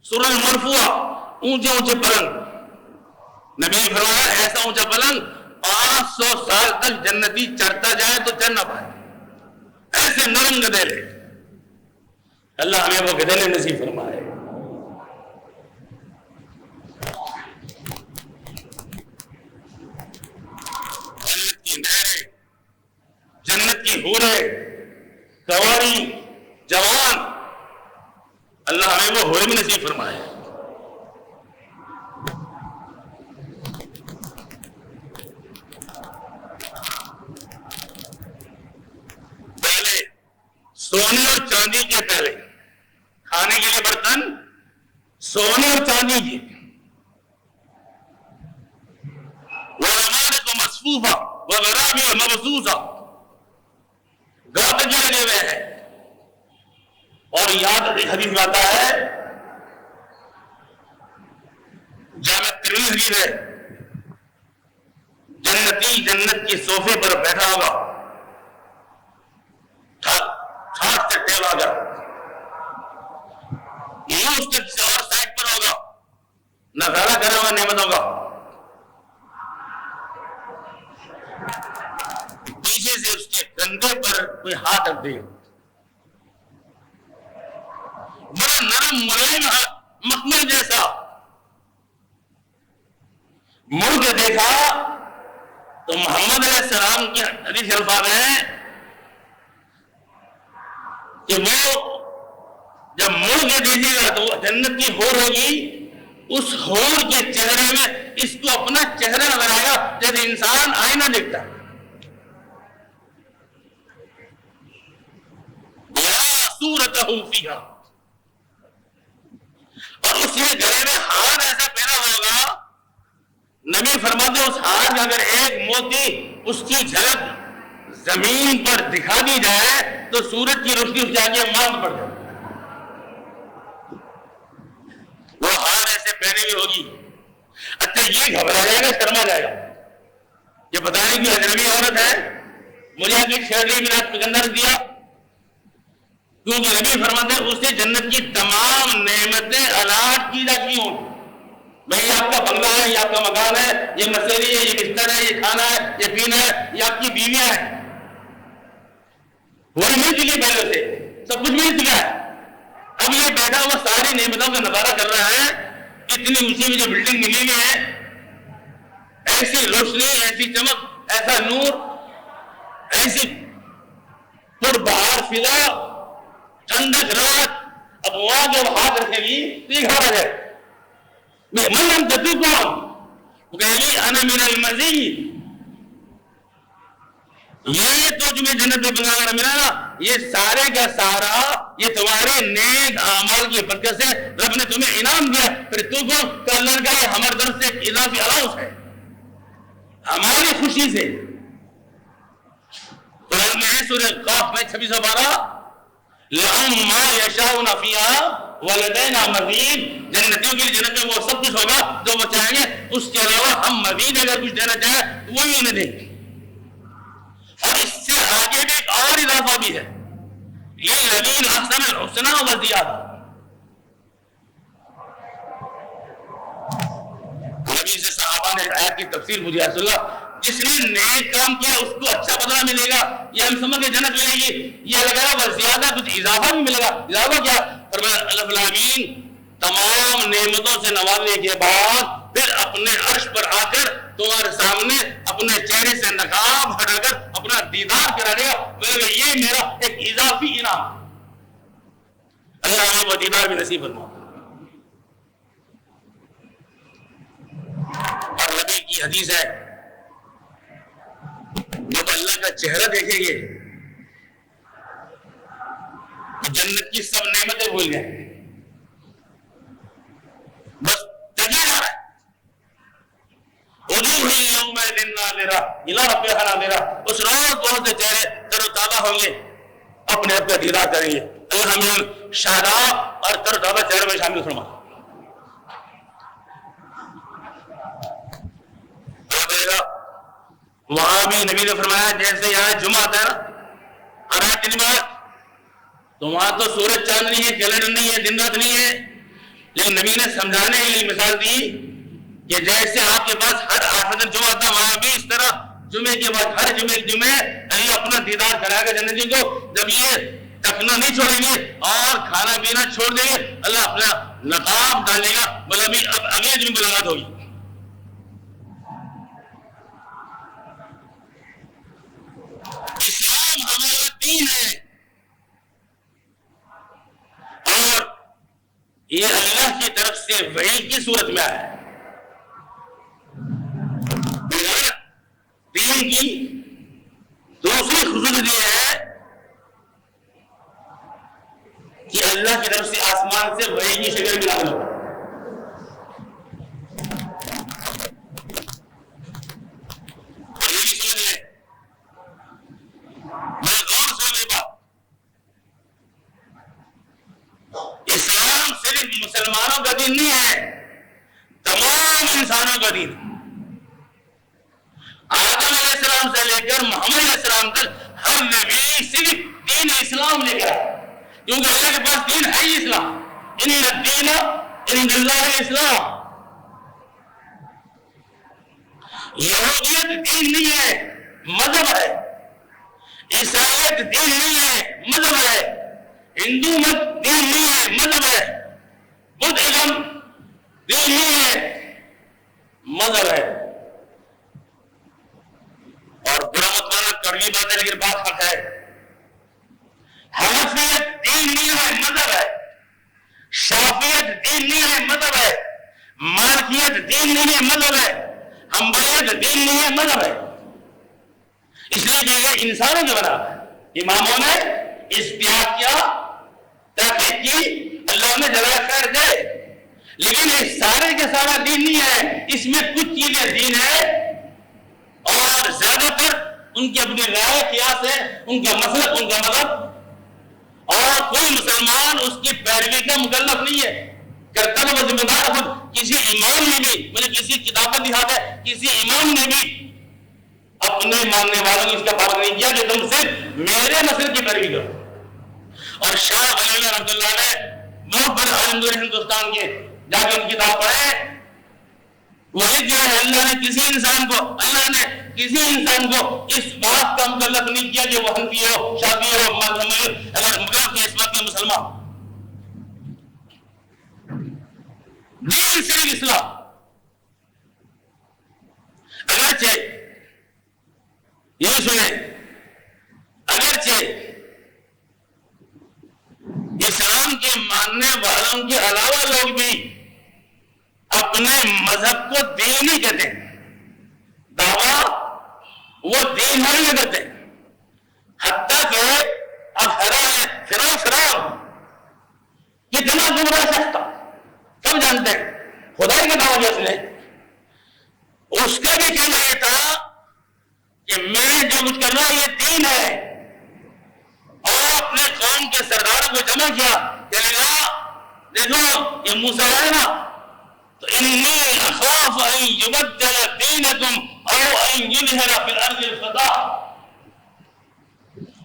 سرر مرفوع، اونچے اونچے پلنگ، نبی نے فرمایا ایسا اونچا پلنگ 500 سال تک جنتی چڑھتا جائے تو چڑھ نہ پائے، ایسے نرم گدیلے، اللہ ہمیں وہ گدیلے نصیب فرمائے۔ جنت کی حوریں، کنواری، جوان، اللہ ہمیں وہ حوریں بھی نصیب فرمائے۔ پہلے سونے اور چاندی کے، پہلے کھانے کے لیے برتن سونے اور چاندی کے، وَنَمَارِقُ مَصْفُوفَةٌ وَغَرَابِيعُ مَبْثُوثَةٌ، گاتجے لگے ہوئے ہیں۔ اور یاد حدیث میں آتا ہے، جامع ترمذی حدیث ہے، جنتی جنت کے صوفے پر بیٹھا ہوگا، ٹھاٹ سے ٹیل آگا، منہ اس کے چار سائڈ پر ہوگا، نظارہ کرنے والا نعمت ہوگا، پیچھے سے اس کے کندھے پر کوئی ہاتھ رکھ دے، بڑا نرم ملائم ہاتھ، مخمل جیسا، مڑ کے دیکھا تو محمد علیہ السلام کے حدیث الفاظ ہیں کہ وہ جب مڑ کے دیکھے گا تو جنت کی حور ہوگی، اس حور کے چہرے میں اس کو اپنا چہرہ نظر آئے گا جیسے انسان آئینہ دیکھتا ہے. اور اس نے گلے میں ہار ایسا پہنا ہوگا، نبی فرماتے اس ہار میں اگر ایک موتی اس کی جھلک زمین پر دکھا دی جائے تو سورج کی روشنی اس کے آگے ماند پڑ جائے. وہ ہار ایسے پہنے ہوئی ہوگی. اچھا یہ گھبرا جائے گا، شرما جائے گا، یہ بتانے کی اجنبی عورت ہے، مجھے آگے شہری میراث پکندر دیا، کیونکہ نبی فرماتے ہیں اس سے جنت کی تمام نعمتیں الاٹ کی جاتی ہوں. بھائی آپ کا بنگلہ ہے، یہ آپ کا مکان ہے، یہ مسیری ہے، یہ بستر ہے، یہ کھانا ہے، یہ پینا ہے، یہ آپ کی بیویاں ہیں، وہی مل چکی پہلے سے، سب کچھ مل چکا ہے. اب یہ بیٹھا ہوا ساری نعمتوں کا نظارہ کر رہا ہے. اتنی اونچی میں جو بلڈنگ ملی ہوئی ہے، ایسی روشنی، ایسی چمک، ایسا نور، ایسی پر بہار فضا، ٹھنڈک رات، اب وہاں جب ہاتھ رکھے گی تو یہ گھبرا جائے. من انت تو کون؟ وہ کہے گی انا من المزید. یہ تو تمہیں جنت میں بنانا ملا نا، یہ سارے کا سارا یہ تمہارے نیک اعمال کی برکت سے رب نے تمہیں انعام دیا. پھر تو کو کہ اللہ کا یہ ہماری طرف سے ایک اضافی الاؤنس ہے ہماری خوشی سے. قرآن میں ہے سورہ قاف میں 2612 لَهُم مَا يَشَاءُونَ فِيهَا وَلَدَيْنَا مَزِيدٌ. جنتیوں کے لیے جنت میں وہ سب کچھ ہوگا جو وہ چاہیں گے، اس کے علاوہ ہم مزید اگر کچھ دینا چاہیں تو وہی انہیں دیں گے. اور اس سے آگے بھی ایک اور اضافہ بھی ہے، لِلَّذِينَ أَحْسَنُوا الْحُسْنَىٰ وَزِيَادَةٌ. نبی سے صحابہ نے آیت کی تفسیر پوچھی، یا رسول اللہ جس نے نیک کام کیا اس کو اچھا بدلہ ملے گا، یہ ہم سمجھ کے جنت ملے گی، یہ لگا رہا بس زیادہ کچھ اضافہ بھی ملے گا. اضافہ کیا؟ فرمایا اللہ العالمین تمام نعمتوں سے نوازنے کے بعد پھر اپنے عرش پر آ کر تمہارے سامنے اپنے چہرے سے نقاب ہٹا کر اپنا دیدار کرا دے گا. بولے یہ میرا ایک اضافی انعام. اللہ ہمیں وہ دیدار بھی نصیب فرمائے. اور نبی کی حدیث ہے جب اللہ کا چہرہ دیکھیں گے تو جنت کی سب نعمتیں بھول جائیں گے، بس جگہ جا رہا ہے. وجوہ یومئذ ناظرہ الی ربہا ناظرہ. اس روز بہت سے چہرے تر و تازہ ہوں گے، اپنے آپ کا دیدار کریں گے. اللہ ہمیں شاداب اور تر و تازہ چہرے میں شامل فرما. وہاں بھی نبی نے فرمایا جیسے یہاں جمعہ آتا ہے نا ہر دن بعد، تو وہاں تو سورج چاند نہیں ہے، کیلنڈر نہیں ہے، دن رات نہیں ہے، لیکن نبی نے سمجھانے کے لیے مثال دی کہ جیسے آپ کے پاس ہر 8 دن جمعہ آتا ہے، وہاں بھی اس طرح جمعے کے بعد ہر جمعے اللہ اپنا دیدار کرائے گا جنتیوں کو. جب یہ تکنا نہیں چھوڑیں گے اور کھانا پینا چھوڑ دیں گے، اللہ اپنا نقاب ڈالے گا، بولا بھی اب اگلے دن ملاقات ہوگی. اسلام ہمارا دین ہے اور یہ اللہ کی طرف سے وحی کی صورت میں آیا ہے. دین کی دوسری خصوصیت یہ ہے کہ اللہ کی طرف سے آسمان سے وحی کی شکل میں نازل ہوتا ہے. اسلام صرف مسلمانوں کا دین نہیں ہے، تمام انسانوں کا دین. آدم علیہ السلام سے لے کر محمد علیہ السلام تک ہر نبی صرف دین اسلام لے کر آیا، کیونکہ اللہ کے پاس دین ہے ہی اسلام. ان الدین عند اللہ الاسلام. یہودیت دین نہیں ہے، مذہب ہے. عیسائیت دین نہیں ہے، مذہب ہے. ہندو مت دین نہیں ہے، مذہب ہے. بدھ ازم دین نہیں ہے، مذہب ہے. دین نہیں ہے، مذہب ہے. حنبلیت دین نہیں ہے، مذہب ہے. اس لیے کہ یہ انسانوں کے برابر ہے. اماموں نے اجتہاد کیا، تحقیق کی، اللہ نے جزائے خیر دے، لیکن یہ سارے کے سارا دین نہیں ہے. اس میں کچھ چیزیں دین ہے اور زیادہ تر ان کی اپنی رائے قیاس ہے، ان کا مسلک، ان کا مذہب. اور کوئی مسلمان اس کی پیروی کا مکلف نہیں ہے، کرتا تو وہ ذمہ دار خود. کسی امام نے بھی، مجھے کسی کتاب پر لکھا ہے، کسی امام نے بھی اپنے ماننے والوں نے اس کا پابند نہیں کیا کہ تم صرف میرے مسلک کی پیروی کرو. اور شاہ ولی اللہ رحمۃ اللہ نے بہت بڑے عالم ہندوستان کے، جا کے ان کی کتاب پڑھے. وہی جو ہے اللہ نے کسی انسان کو اس بات کا مکلف نہیں کیا کہ وہ حنفی ہو، شافعی ہو، اگر مکلف ہے اس بات کے مسلمان. دین صرف اسلام. اگرچہ یہ سنیں، اگرچہ اسلام کے ماننے والوں کے علاوہ لوگ بھی اپنے مذہب کو دین نہیں کہتے ہیں، دعویٰ وہ دین نہیں کرتے. حتیٰ کہ اب فرعون کتنا گمراہ شخص تھا، سب جانتے ہیں. خدائی کا دعویٰ اس نے، اس کا بھی کہنا یہ تھا کہ میں جو کچھ کر رہا ہوں یہ دین ہے. اور اپنے قوم کے سرداروں کو جمع کیا کہ دیکھو یہ موسیٰ ہے نا، تو انی اخاف ان یبدل دینکم او ان یظہر فی الارض الفساد.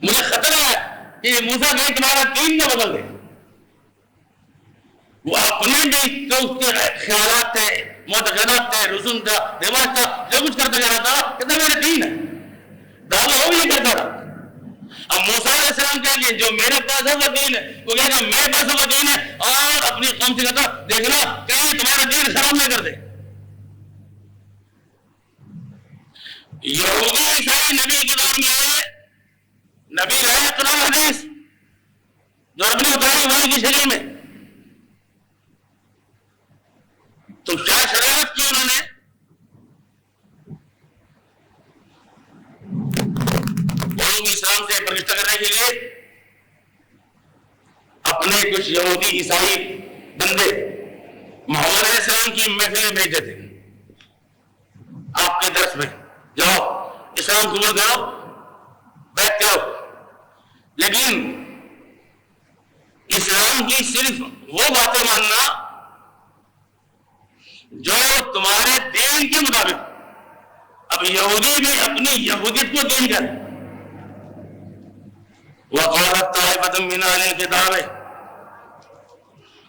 مجھے خطرہ ہے کہ موسیٰ کہیں تمہارا دین نہ بدل دے. وہ اپنے بھی خیالات تھے، معتقدات تھے، رسوم تھا، رواج تھا، جو کچھ کرتا جا رہا تھا کہتا میرا دین ہے، دعویٰ وہ بھی کہتا رہا. اب موسیٰ علیہ السلام کہہ لیں جو میرے پاس ہے وہ دین ہے، وہ کہتا میرے پاس وہ دین ہے، اور اپنی قوم سے کہتا دیکھنا کہیں تمہارا دین خراب نہ کر دے. یہودی عیسائی نبی کے دور میں نبی رہے قرآن حدیث جو اپنی اتاری ہوئی کی شریعت میں، تو کیا شرارت کی انہوں نے؟ اسلام سے پرشتہ کرنے کے لیے اپنے کچھ یہودی عیسائی بندے محمد علیہ السلام کی محفلیں بھیجتے تھے. آپ کے درس میں جاؤ، اسلام قبول کرو، بیٹھ کرو. لیکن اسلام کی صرف وہ باتیں ماننا جو تمہارے دین کے مطابق. اب یہودی بھی اپنی یہودیت کو دین کر. وقالت طائفة من أهل الكتاب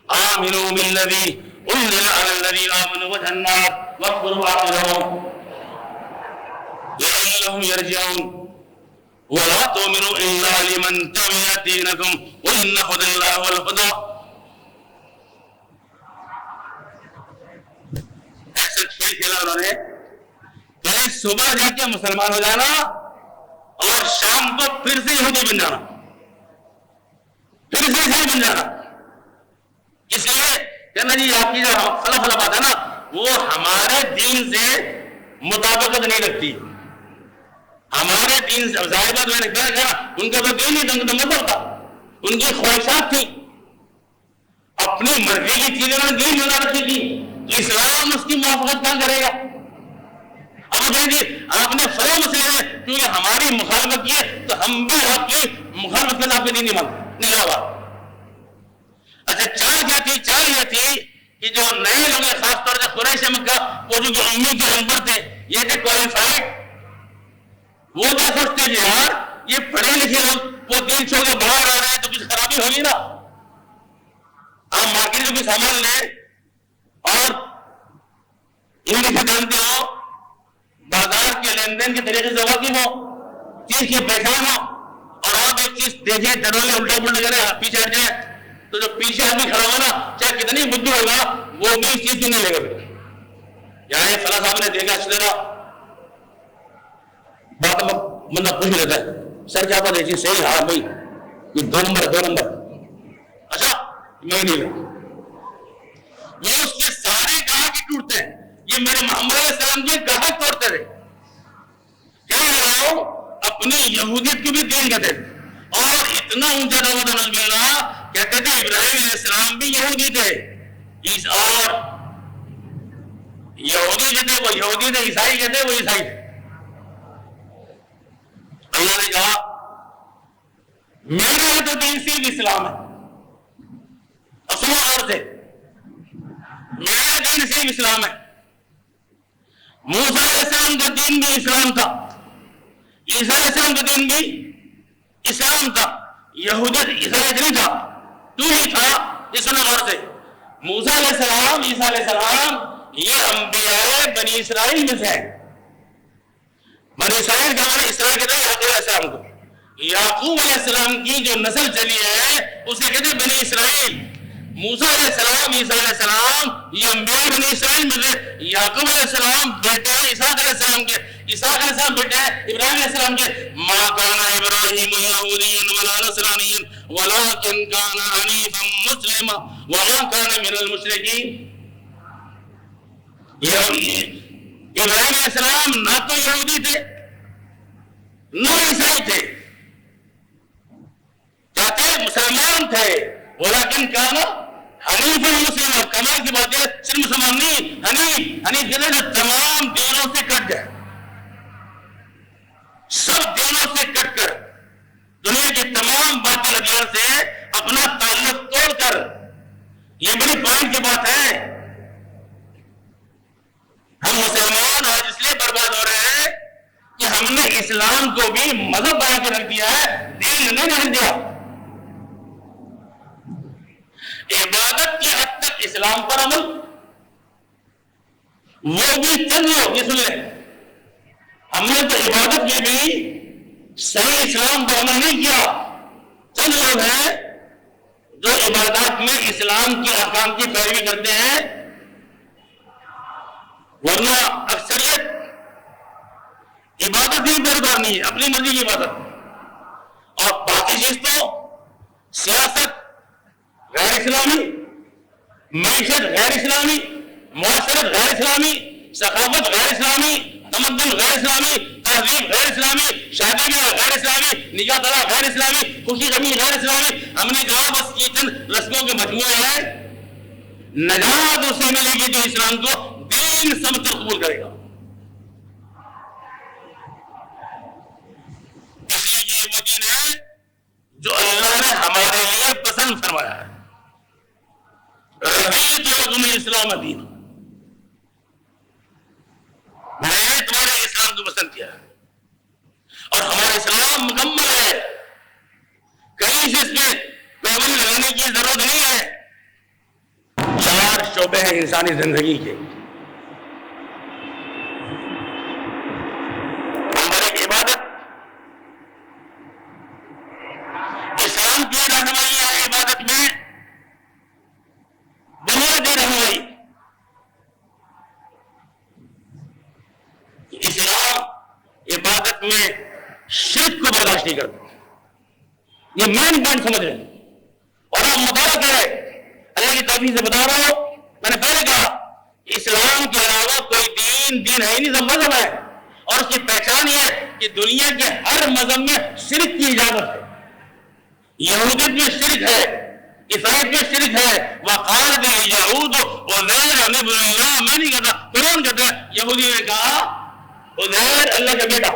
آمنوا بالذي أنزل على الذين آمنوا وجه النهار واكفروا آخره لعلهم يرجعون ولا تؤمنوا إلا لمن تبع دينكم وإن هدى الله هو الهدى. ایسا کھیل کھیلا انہوں نے کہ صبح جا کے مسلمان ہو جانا اور شام کو پھر سے یہودی بن جانا، پھر سے عیسائی بن جانا. اس لیے کہنا جی آپ کی جو فلا بات ہے نا وہ ہمارے دین سے مطابقت نہیں رکھتی. ہمارے دین سے ظاہر بات میں نے کہا ان کا تو دین ہی مطلب تھا، ان کی خواہشات تھی، اپنی مرضی کی چیزیں انہوں نے دین بنا رکھی تھی، تو اسلام اس کی موافقت کہاں کرے گا؟ اب کہیں جی آپ نے فلاں مسئلے میں کیونکہ ہماری مخالفت کی ہے تو ہم بھی آپ کی مخالفت کے آپ کے دین نہیں مانتے. نہیں ہوا. اچھا چال کیا تھی؟ چال یہ تھی کہ جو نئے لوگ ہیں خاص طور سے قریش مکہ، وہ جو امی کے نمبر تھے یہ تھے کوالیفائڈ، وہ کیا سوچتے ہیں یار یہ پڑھے لکھے لوگ وہ دین چھوڑ کے باہر آ رہے ہیں تو کچھ خرابی ہوگی نا. آپ مارکیٹ میں بھی سامان لیں اور انگلش میں جانتے ہو، بازار کے لین دین کے طریقے سے واقف ہو، چیز کی پہچان ہو، اور آپ ایک چیز دیکھیں دروازے الٹا پلٹا کرے پیچھے ہٹ جائے تو جو پیچھے آدمی کھڑا ہوگا نا چاہے کتنی بدھو ہوگا وہ بھی اس چیز کو نہیں لے گا. یہاں یہ فلاں صاحب نے دیکھا اچھی طرح بات بندہ پوچھ لیتا ہے سر کیا بات ہے صحیح؟ ہاں بھائی یہ 2 نمبر. اچھا میں نہیں لوں. وہ اس کے سارے گاہک ٹوٹتے ہیں، یہ میرے محمد علیہ السلام کے گاہک توڑتے تھے کہ لوگ اپنی یہودیت کو بھی دین کہتے تھے اور اتنا اونچا دعوت ملا کہتے تھے ابراہیم علیہ السلام بھی یہودی تھے اور یہودی جو تھے وہ یہودی تھے، عیسائی کہتے وہ عیسائی تھے۔ اللہ نے کہا میرا تو دین صرف اسلام ہے، اصول اور سے میرا دین صرف اسلام ہے۔ موسیٰ علیہ السلام کا دین بھی اسلام تھا، عیسیٰ علیہ السلام کا دین بھی اسلام تھا، یہودیت عیسائیت نہیں تھا، تو ہی تھا اسلام اور سے۔ موسیٰ علیہ السلام، عیسیٰ علیہ السلام یہ انبیاء بنی اسرائیل میں سے بنی اسرائیل کا معنی اسرائیل کہتے ہیں یعقوب علیہ السلام کو، یعقوب علیہ السلام کی جو نسل چلی ہے اسے کہتے ہیں بنی اسرائیل۔ موسیٰ علیہ السلام، عیسیٰ علیہ السلام یہ انبیاء بنی اسرائیل میں سے۔ یعقوب علیہ السلام بیٹے ہیں اسحاق علیہ السلام کے، اسحاق علیہ السلام بیٹے ہیں ابراہیم علیہ السلام کے۔ ما کان ابراہیم یہودیا ولا نصرانیا ولکن کان حنیفا مسلما وما کان من المشرکین۔ ابراہیم علیہ السلام نہ تو یہودی تھے نہ عیسائی تھے، کہتے مسلمان تھے، ولیکن کان حنیفا مسلما۔ کمال کی بات ہے صرف مسلمان نہیں، حنیف کہتے ہیں تمام دینوں سے کٹ گئے، سب دینوں سے کٹ کر دنیا کے تمام باطل ادیان سے اپنا تعلق توڑ کر۔ یہ بڑی پوائنٹ کی بات ہے۔ ہم مسلمان آج اس لیے برباد ہو رہے ہیں کہ ہم نے اسلام کو بھی مذہب بنا کے رکھ دیا ہے، دین نہیں رکھ دیا۔ عبادت کی حد تک اسلام پر عمل، وہ بھی چند لوگ، یہ سن لیں، ہم نے تو عبادت کی بھی صحیح اسلام پر عمل نہیں کیا۔ چند لوگ ہیں جو عبادات میں اسلام کے احکام کی پیروی کرتے ہیں، ورنہ اکثریت عبادت ہی برباد نہیں ہے، اپنی مرضی کی عبادت۔ اور باقی چیز تو سیاست غیر اسلامی، معیشت غیر اسلامی، معاشرت غیر اسلامی، ثقافت غیر اسلامی، تمدن غیر اسلامی، تہذیب غیر اسلامی، شادی میں غیر اسلامی، نکاح طلاق غیر اسلامی، خوشی غمی غیر اسلامی۔ ہم نے کہا بس یہ چند رسموں کے مجموعے ہیں، نجات اسے ملے گی جو اسلام کو دین سمجھ کر قبول کرے گا۔ اس لیے یہ وہ دین ہے جو اللہ نے ہمارے لیے پسند فرمایا ہے۔ رضیت لکم الاسلام دین، میں نے تمہارے اسلام کو پسند کیا ہے اور ہمارا اسلام مکمل ہے، کہیں سے اس میں پابند لگانے کی ضرورت نہیں ہے۔ 4 شعبے ہیں انسانی زندگی کے، عبادت، اسلام کی رہنمائی ہے عبادت میں، بنیادی رہنمائی۔ اسلام عبادت میں شرک کو برداشت نہیں کرتا، یہ مین پوائنٹ سمجھ رہے ہیں۔ اور آپ مطالعہ کریں، اللہ کی توفیق سے بتا رہا ہوں، میں نے پہلے کہا اسلام کے علاوہ کوئی دین ہے نہیں، سب مذہب ہے، اور اس کی پہچان یہ ہے کہ دنیا کے ہر مذہب میں شرک کی اجازت ہے۔ یہودیت میں شرک ہے، عیسائیت میں شرک ہے۔ وقالت الیہود عزیر ابن اللہ، میں نہیں کہتا، قرآن کہتا ہے یہودی نے کہا عزیر اللہ کا بیٹا،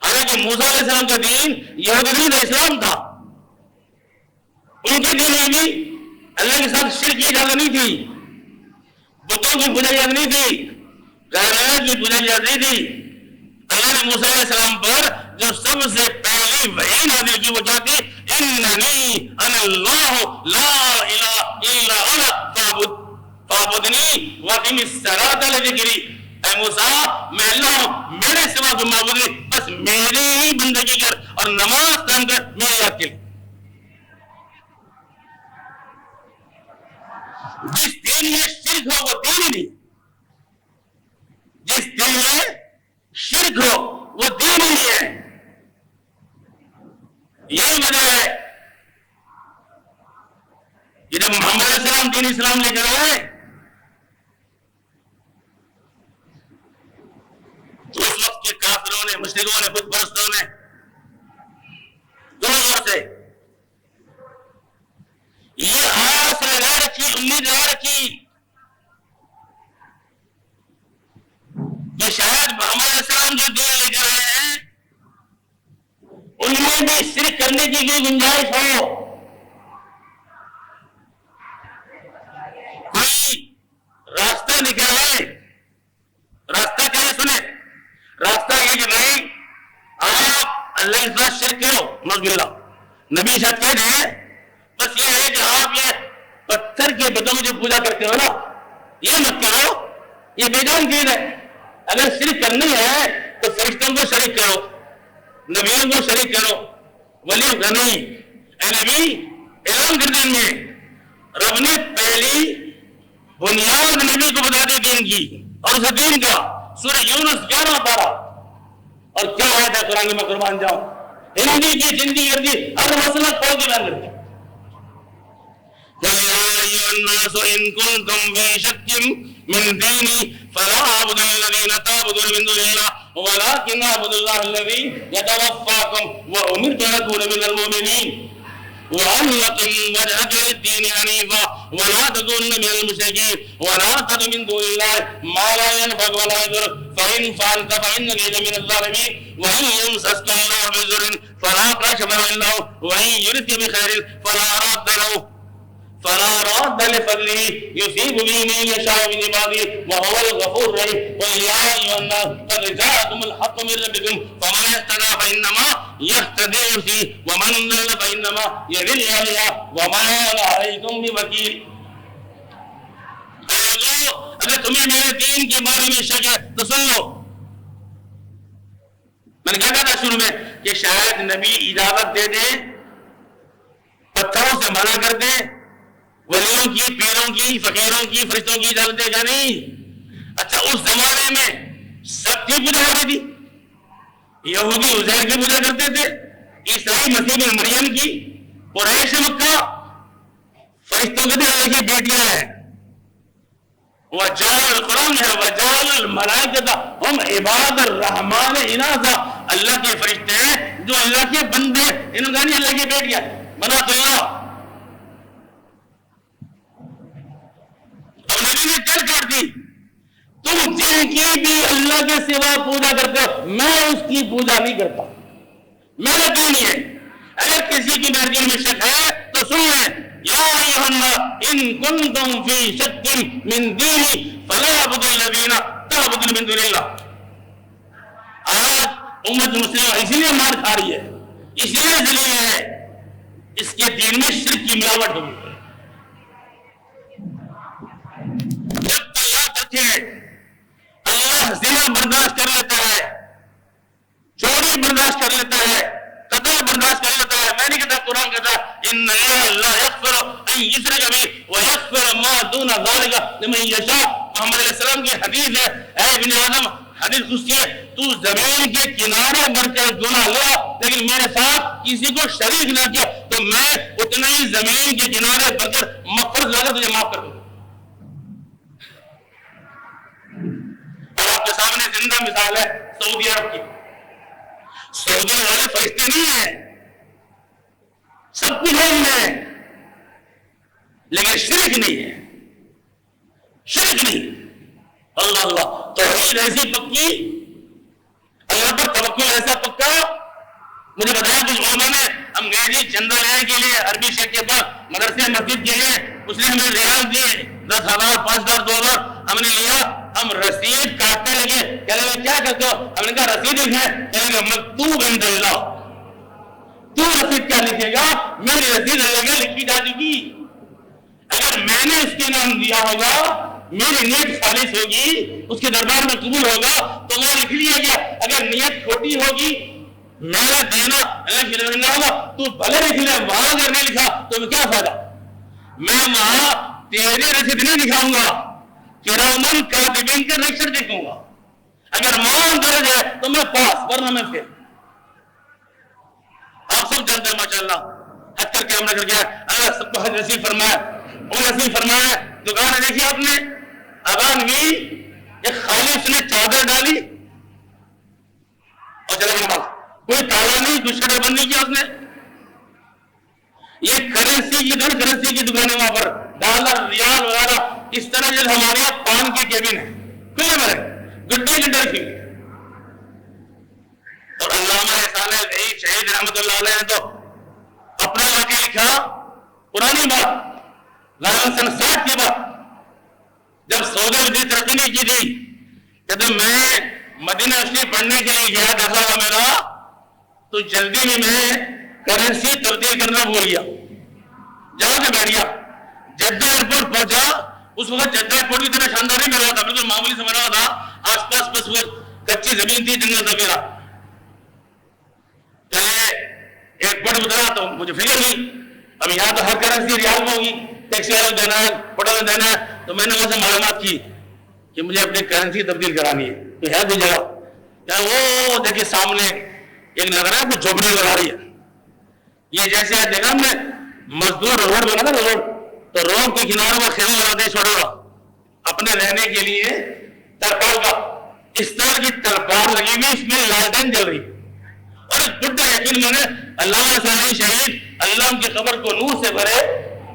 حالانکہ موسیٰ علیہ السلام کا دین یہودی نہیں تھا، اسلام تھا۔ ان کے دین میں بھی اللہ کے ساتھ شرک کی اجازت نہیں تھی، بتوں کی پوجا کی اجازت نہیں تھی، غیرات کی پوجا کی اجازت نہیں تھی۔ اللہ نے موسیٰ علیہ السلام پر جو سب سے پہلی وحی نازل کی وہ کیا تھی؟ اننی انا اللہ لا الہ الا انا فاعبدنی واقم الصلاۃ لذکری۔ اے موسیٰ میں اللہ ہوں، میرے سوا کوئی معبود نہیں، بس میری ہی بندگی کر اور نماز قائم کر میری یاد کے لیے۔ جس دین میں شرک ہو وہ دین ہی نہیں، جس دین میں شرک ہو وہ دین ہی نہیں ہے۔ یہی وجہ ہے کہ جب محمد علیہ السلام دین اسلام لے کر آئے غلطی کی گنجائش ہو، کوئی راستہ نکالے، راستہ کیا ہے سنیں، راستہ یہ کہ بھائی آپ اللہ کے ساتھ شرک کرو، نعوذ باللہ، نبی شاید کہہ دیں بس یہ ہے کہ آپ یہ پتھر کے بدلوں جو پوجا کرتے ہو نا یہ مت کرو، یہ بے جان چیز ہے۔ اگر شرک کرنی ہے تو فرشتوں کو شریک کرو، نبیوں کو شریک کرو، ولیوں کا نہیں۔ اے نبی اعلان کر دیں گے رب نے پہلی بنیاد نبی کو بتا دی دین کی اور اس دین کا، سورہ یونس 11 پارہ، اور کیا آیت ہے قرآن کی، میں قربان جاؤں، ہندی کی ہندی عربی ہر مسئلہ پڑھ کے بیان کرتے ہیں۔ يا أيها الناس إن كنتم في شك من ديني فلا أعبد الذين تعبدون من دون الله ولكن أعبد الله الذي يتوفاكم وأمرت أن أكون من المؤمنين وأن أقم وجهك للدين حنيفا ولا تكن من المشركين ولا تدع من دون الله ما لا ينفعك ولا يضرك فإن فعلت فإنك إذا من الظالمين وإن يمسسك الله بضر فلا كاشف له وإن يردك بخير فلا راد لفضله يصيب به من يشاء من عباده وهو الغفور الرحيم قل يا أيها الناس قد جاءكم الحق من ربكم فمن اهتدى فإنما يهتدي لنفسه ومن ضل فإنما يضل عليها وما أنا عليكم بوكيل۔ اگر تمہیں میرے دین کے بارے میں شک ہے تو سن لو، میں نے کیا کہا تھا شروع میں کہ شاید نبی اجازت دے دیں، پتھروں سے منع کر دیں، ولیوں کی، پیروں کی، فقیروں کی، فرشتوں کی اجازت دے گا نہیں۔ اچھا اس زمانے میں سب کی پوجا ہوتی تھی، یہودی عزیر کی پوجا کرتے تھے، عیسائی مسیح بن مریم کی، قریش مکہ فرشتوں کے اللہ کی بیٹیاں ہیں، وجعل القرآن ہے وجعل الملائکۃ ہم عباد الرحمن اناثا، اللہ کے فرشتے ہیں جو اللہ کے بندے، انہوں نے اللہ کی بیٹیاں بنات اللہ۔ کر کر دی تم جن کی بھی اللہ کے سوا پوجا کرتے ہو، میں اس کی پوجا نہیں کرتا، میرا دین ہے۔ اگر کسی کی میرے دین میں شک ہے تو سن لیں، یا ایھا الناس ان کنتم فی شک من دینی فلا اعبد الذین تعبدون من دون اللہ۔ آج امت مسلمہ اس لیے مار کھا رہی ہے، اس لیے ذلیل ہے، اس کے دین میں شرک کی ملاوٹ ہوئی ہے۔ اللہ زنا برداشت کر لیتا ہے، چوری برداشت کر لیتا ہے، قتل برداشت کر لیتا ہے۔ میں نہیں کہتا، قرآن کہتا ان اللہ لا یغفر ان یشرک بہ ویغفر ما دون ذلک لمن یشاء۔ محمد علیہ السلام کی حدیث ہے، اے ابن آدم، حدیث قدسی ہے، تو زمین کے کنارے بھر کر گناہ لیا لیکن میرے ساتھ کسی کو شریک نہ کیا تو میں اتنا ہی زمین کے کنارے بھر کر مغفرت لگا تجھے معاف کر دوں۔ آپ کے سامنے زندہ مثال ہے سعودی عرب کی۔ سعودی والے فرشتے نہیں ہیں، سب کچھ ہے ان میں، لیکن شرک نہیں ہے، شرک نہیں۔ اللہ اللہ توحید ایسی پکی، اللہ پر توکل ایسا پکا۔ مجھے بتایا کچھ علماء نے، ہم گئے جی چندہ لینے کے لیے عربی شیخ کے پاس مدرسے مسجد کے لیے، اس نے ہمیں ریال دیے 10,000 5,000 2,000 ہم نے لیا، ہم رسید کاٹنے لگے، کہنے لگے کیا کرتے ہو؟ ہم نے کہا رسید لکھیں، کہنے لگے مکتوب عند اللہ، تو رسید کیا لکھے گا؟ میری رسید اللہ لکھی جا چکی، اگر میں نے اس کے نام دیا ہوگا، میری نیت خالص ہوگی، اس کے دربار میں قبول ہوگا تو وہ لکھ لیا گیا۔ اگر نیت کھوٹی ہوگی، میرا دینا اللہ کی رضا ہوگا، تو بھلے لکھ لے، وہاں اگر نہیں لکھا تو کیا فائدہ؟ میں وہاں تیرے رسید نہیں دکھاؤں گا، کرامن کاتبین کا لیکچر دیکھوں گا، اگر وہاں درج ہے تو میں پاس، ورنہ میں پھر۔ آپ سب جانتے ہیں ماشاءاللہ، حج کر کے ہم نے کر گیا، اللہ سب کو حج نصیب فرمائے، وہ نصیب فرمائے۔ دکان دیکھی آپ نے، اذان ہوئی، ایک خالی اس نے چادر ڈالی اور چلا گیا، کوئی تالا نہیں، کوئی شٹر بند نہیں کیا اس نے۔ یہ کرنسی کی دکانیں وہاں پر، ڈالر، ریال وغیرہ، اس طرح جو ہمارے یہاں پان کی کیبن ہے، کھلے میں گڈے رکھی۔ اور علامہ احسان الدین شہید رحمۃ اللہ علیہ نے تو دیکھا پرانی بات لگن سن 60 کی بات جب سعودی میں ترقی نہیں کی تھی کہتے میں مدینہ شریف پڑھنے کے لیے گیا داخلہ ہوا میرا تو جلدی میں کرنسی تبدیل کرنا بھول گیا جہاں سے بیٹھ گیا جدہ ایئرپورٹ پہنچا اس وقت جدہ ایئرپورٹ کی طرح شاندار نہیں بنا تھا بالکل معمولی سے بنا تھا آس پاس بس وہ کچی زمین تھی جنگل تھا میرا چلے ایئرپورٹ اترا تو مجھے فکر ہوئی اب یہاں تو ہر کرنسی ریال میں ہوگی ٹیکسی والے دینا ہے پٹل دینا ہے تو میں نے وہاں سے معلومات کی کہ مجھے اپنی کرنسی تبدیل کرانی ہے تو ہے کوئی جگہ کیا وہ دیکھیے سامنے ایک نظر ہے کچھ جھوپڑی لگا رہی ہے یہ جیسے آج دیکھا ہم نے مزدور روڈ بنا نا روڈ تو روڈ کے کنارے میں خیمہ لگاتے ہیں چھوڑا اپنے رہنے کے لیے ترپال کا اس طرح کی ترپال لگی ہوئی اس میں لالٹین جل رہی اور ایک بڈھا یقین میں نے اللہ سعید شہید اللہ ان کی قبر کو نور سے بھرے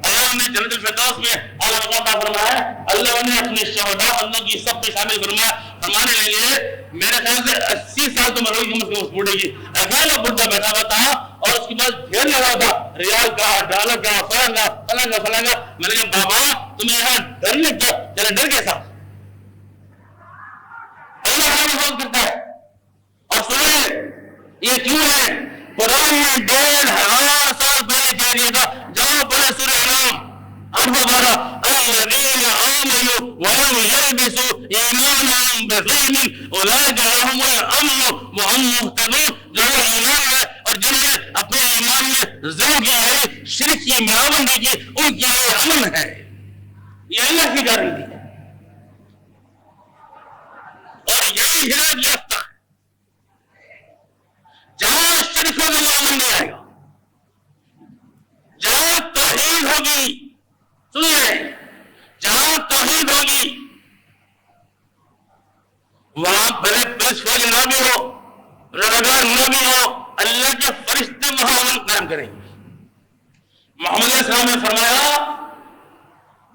اللہ نے جنت الفردوس میں اعلیٰ مقام عطا فرمایا اللہ نے اپنے شہداء اللہ کی سب پہ شامل فرمایا فرمانے لگے میرے خیال سے 80 سال تو مر ہوئی اس بوڑھے کی اکیلا بڈھا بیٹھا ہوا تھا اور اس کے بعد ڈھیر لگا تھا ریال کا ڈالر کا فلاں فلاں میں نے کہا بابا تمہیں یہاں ڈر لگتا تیرا ڈر کیسا اللہ ہمیں بات کرتا ہے اور سنیں یہ کیوں ہے قرآن نے 1500 سال پہلے کہہ دیا تھا جاؤ پڑھے سورہ انعام 8 الذین آمنوا ولم یلبسوا ایمانهم بظلم اولئک لهم الامن وهم مهتدون جو ایمان ہے اور جنہوں نے اپنے ایمان میں ظلم کیا ہے شرک کی ملاوٹ کی ان کے لیے امن ہے یہ اللہ کی گارنٹی ہے اور یہی ہدایت یافتہ ہے جہاں شرک ہوگا وہاں امن نہیں آئے گا جہاں توحید ہوگی سنیے جہاں توحید ہوگی وہاں بڑے پولیس والے نہ بھی ہو روزگار نہ بھی ہو اللہ کے فرشتے وہاں امن قائم کریں گے محمد علیہ السلام نے فرمایا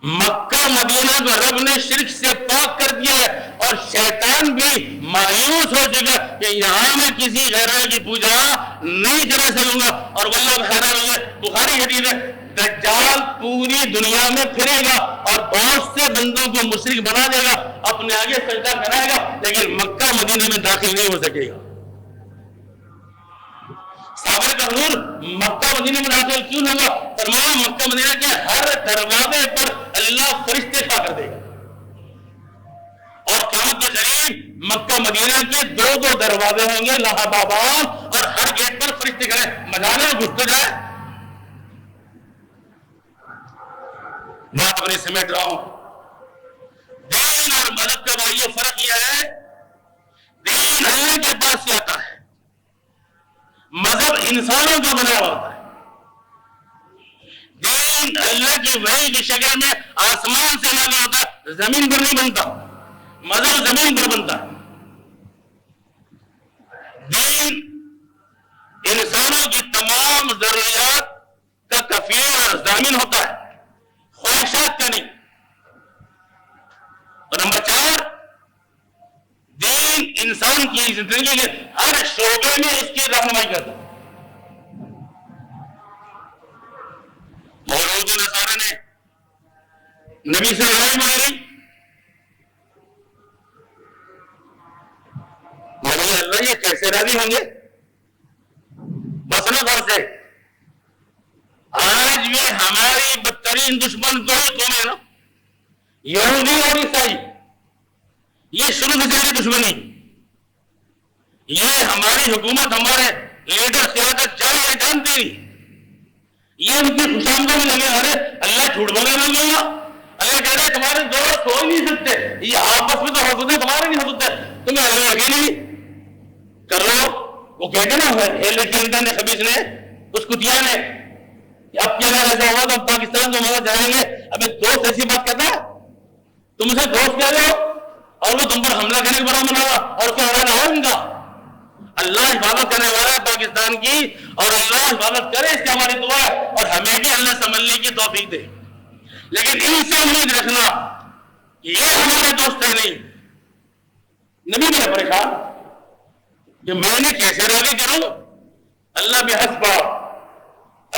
مکہ مدینہ کو رب نے شرک سے پاک کر دیا ہے اور شیطان بھی مایوس ہو چکا کہ یہاں میں کسی غیر کی پوجا نہیں کرا سکوں گا اور واللہ حیران ہوئے بخاری حدیث ہے دجال پوری دنیا میں پھرے گا اور بہت سے بندوں کو مشرک بنا دے گا اپنے آگے سجدہ کرائے گا لیکن مکہ مدینہ میں داخل نہیں ہو سکے گا صحابہ کا حضور مکہ مدینہ میں داخل کیوں ہوگا فرمایا مکہ مدینہ کے ہر دروازے پر اللہ فرشتے کھا کر دے گا اور قیامت کے قریب مکہ مدینہ کے 2 دروازے ہوں گے لہابابان اور ہر گیٹ پر فرشتے کھڑے مدانے میں گھس تو جائے بات اپنے سمیٹ رہا ہوں دین اور مذہب کا یہ فرق یہ ہے دین اللہ کے پاس سے آتا ہے مذہب انسانوں کا بنا ہوا ہوتا ہے دین اللہ کی وحی کی شکل میں آسمان سے نازل ہوتا ہے زمین پر نہیں بنتا مذہب زمین پر بنتا ہے دین انسانوں کی تمام ضروریات کا کفیل اور ضامن ہوتا ہے خواہشات کا نہیں اور نمبر 4 دین انسان کی زندگی کے ہر شعبے میں اس کی رہنمائی کرتا ہے یہود و نصارہ نے نبی سے لڑائی ماری مگر اللہ یہ کیسے راضی ہوں گے بسنا گھر سے آج بھی ہماری بدترین دشمن 2 قوم ہے نا یہودی اور عیسائی یہ شروع سے ہماری دشمنی یہ ہماری حکومت ہمارے لیڈر قیادت جانتی نہیں یہ ان کی خوشامدوں میں لگے ارے اللہ جھوٹ بولے نہ گیا اللہ کہہ رہے تمہارے دوست ہو نہیں سکتے یہ آپس میں تو ہو سکتے تمہارے نہیں ہو سکتے تمہیں اللہ اکیلی کر لو وہ کہتے نا ہیلری کلنٹن نے خبیث نے اس کتیا نے اب کیا ایسا ہوا تو پاکستان کو مدد جائیں گے اب دوست ایسی بات کرتا ہے تم اسے دوست کہہ رہے ہو اور وہ تم پر حملہ کرنے کے بڑا منا اور کیا ہو رہا ہے ان کا اللہ حفاظت کرنے والا ہے پاکستان کی اور اللہ حفاظت کرے اس کی ہماری دعا ہے اور ہمیں بھی اللہ سنبھلنے کی توفیق دے لیکن ان سے امید رکھنا یہ ہمارے دوست ہے نہیں نبی میرا پریشان کہ میں نے کیسے راضی کروں اللہ بحسبہ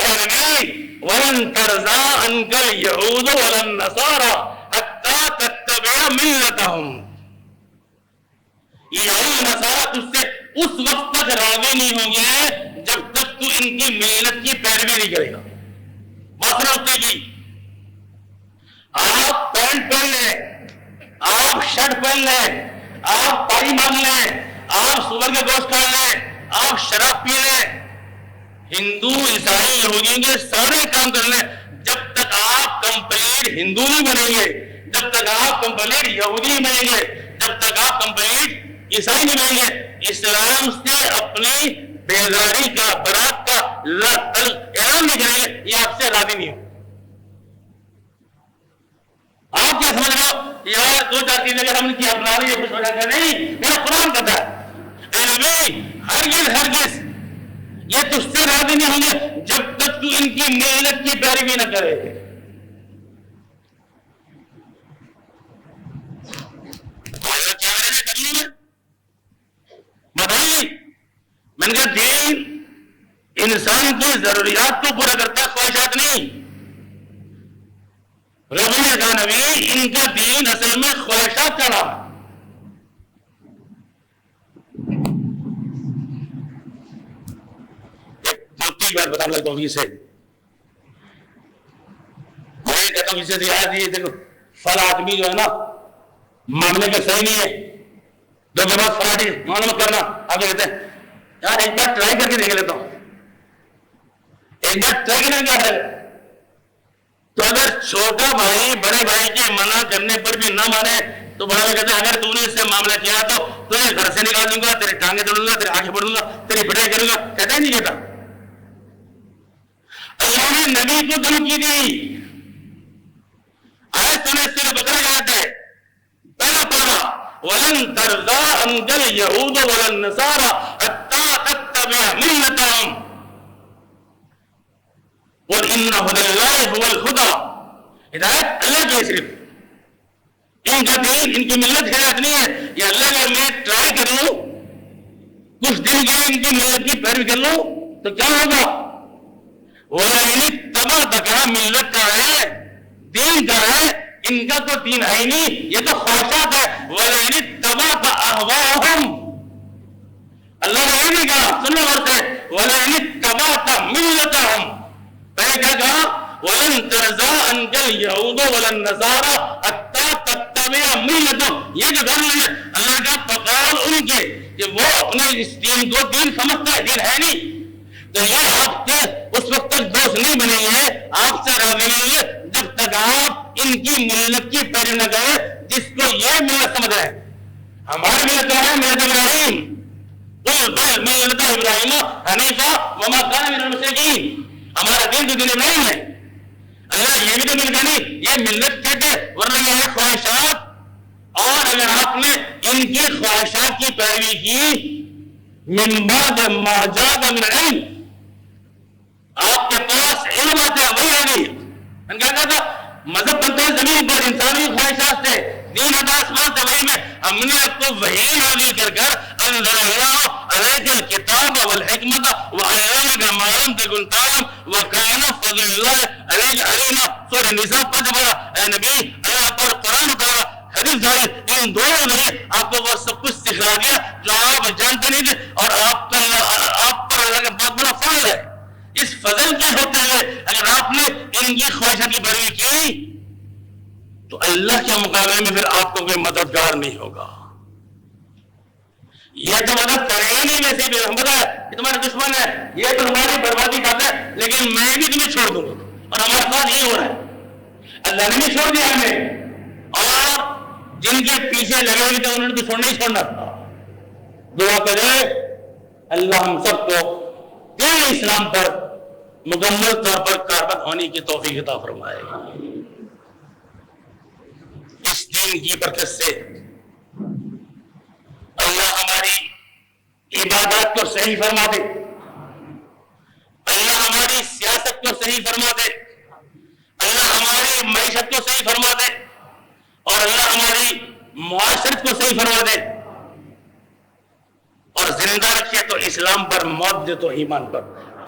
وَلَن تَرْضَىٰ عَنكَ الْيَهُودُ وَلَا النَّصَارَىٰ حَتَّىٰ تَتَّبِعَ مِلَّتَهُمْ. یہودی نصارہ تجھ سے اس وقت تک راضی نہیں ہوں گے جب تک تو ان کی ملت کی پیروی نہیں کرے گا. بات ہوتی کی آپ پینٹ پہن لیں, آپ شرٹ پہن لیں, آپ ٹائی مان لیں, آپ سور کا گوشت کھا لیں, آپ شراب پی لیں, ہندو عیسائی یہودیوں کے سارے کام کر لیں, جب تک آپ کمپلیٹ ہندو نہیں بنیں گے, جب تک آپ کمپلیٹ یہودی نہیں بنیں گے, جب تک آپ کمپلیٹ عیسائی نہیں بنیں گے, اسلام سے اپنی بیزاری کا برات کا اعلان نہیں کریں گے, یہ آپ سے راضی نہیں ہو. آپ کیا سمجھ رہے ہو یار دو چار چیزیں اگر ہم نے اپنا رہی ہے خوش ہو جاتا ہے؟ نہیں, میرا قرآن کہتا ہے اے نبی ہرگز یہ تجھ سے راضی نہیں ہوں گے جب تک تو ان کی ملت کی پیروی نہ کرے. بتائیے میں نے کہا دین انسان کی ضروریات کو پورا کرتا ہے, خواہشات نہیں. رب نے کہا نبی ان کا دین اصل میں خواہشات کا نام ہے. بات بتانے لگتا ہوں اسے, میں کہتا ہوں اسے یاد یہ دیکھو فلا آدمی جو ہے نا معاملے میں صحیح نہیں ہے, دو کے بعد فلاٹی معاملہ مت کرنا. آپ کہتے ہیں یار ایک بار ٹرائی کر کے دیکھ لیتا ہوں, ایک بار ٹرائی کرنے کا ہے. تو اگر چھوٹا بھائی بڑے بھائی کے منع کرنے پر بھی نہ مانے تو بڑا بھائی کہتے ہیں اگر تو نے اس سے معاملہ کیا تو تجھے گھر سے نکال دوں گا, تیری ٹانگیں توڑوں گا, تیری آنکھیں پڑوں گا, تیری پٹائی کروں گا. کہتا ہی نہیں کہتا. اللہ نے نبی کو دھمکی دی. آج تمہیں اس سے بکرا یاد ہے پہلا پارا وَلَن تَرْضَىٰ عَنكَ الْيَهُودُ وَلَا النَّصَارَىٰ حَتَّىٰ تَتَّبِعَ مِلَّتَهُمْ وَإِنَّ هُدَى اللَّهِ هُوَ الْهُدَىٰ. ہدایت اللہ کی صرف, ان کا دین ان کی ملت ہدایت نہیں ہے. یہ اللہ کا میں ٹرائی کر لوں کچھ دن کے ان کی ملت کی پیروی کر لوں تو کیا ہوگا؟ تباہ ملت کا ہے, دین کا ہے, ان کا تو دین ہے ہی نہیں, یہ تو خواہشات ہے. تباہ احواہم, اللہ نے یہ نہیں کہا, سنو غور سے, تباہ ملتہم. پہلے کیا کہا وَلَن تَرْضَىٰ عَنكَ الْيَهُودُ وَلَا النَّصَارَىٰ حَتَّىٰ تَتَّبِعَ مِلَّتَهُمْ. یہ جو گھر میں اللہ کا پکار ان کے کہ وہ اپنے اس دین کو دین سمجھتا ہے, دین ہے نہیں, تو یہ آپ کے اس وقت تک دوست نہیں بنے گے, آپ سے راضی نہیں ہوئے جب تک آپ ان کی ملت کی پیروی نہ کریں جس کو یہ ملت سمجھ رہے ہیں. ہماری ملت کیا ہے؟ ملت ابراہیم. ملت ابراہیم حنیفہ وما کان من المشرکین. ہمارا دین تو دین ابراہیم ہے. اللہ یہ بھی تو ملت نہیں, یہ ملت کہتے ورنہ یہ ہے خواہشات. اور اگر آپ نے ان کی خواہشات کی پیروی کی من بعد ما جاء من العلم, آپ کے پاس علم آتا ہے وہی ہے نہیں. میں کیا کہا تھا مذہب بنتا ہے زمین پر انسانی خواہشات سے, دین آتا آسمان سے. وہی میں ہم نے آپ کو وہی نازل کر انزل اللہ علیک الکتاب والحکمت وعلمک ما لم تکن تعلم وکان فضل اللہ علیک علیما. سورہ نساء 5 بارہ. اے نبی اللہ پر قرآن اتارا, حدیث جاری, ان دونوں نے آپ کو وہ سب کچھ سکھا دیا جو آپ جانتے نہیں تھے, اور آپ پر اللہ کا بہت بڑا فضل ہے. اس فضل کے ہوتے ہوئے اگر آپ نے ان کی خواہشات کی پیروی کی تو اللہ کے مقابلے میں پھر آپ کو کوئی مددگار نہیں ہوگا. یہ تو مدد کرے گا نہیں, ویسے بھی ہم بتا یہ تمہارا دشمن ہے, یہ تو ہماری بربادی کرتا ہے, لیکن میں بھی تمہیں چھوڑ دوں گا. اور ہمارے ساتھ یہی ہو رہا ہے, اللہ نے بھی چھوڑ دیا ہمیں, اور جن کے پیچھے لگے ہوئے تھے انہوں نے تو چھوڑنا ہی چھوڑنا تھا. دعا کرے اللہ ہم سب کو دین اسلام پر مکمل طور پر کاربند ہونے کی توفیق عطا فرمائے. اس دین کی برکت سے اللہ ہماری عبادات کو صحیح فرما دے, اللہ ہماری سیاست کو صحیح فرما دے, اللہ ہماری معیشت کو صحیح فرما دے, اور اللہ ہماری معاشرت کو صحیح فرما دے, اور زندہ رکھے تو اسلام پر, موت دے تو ایمان پر.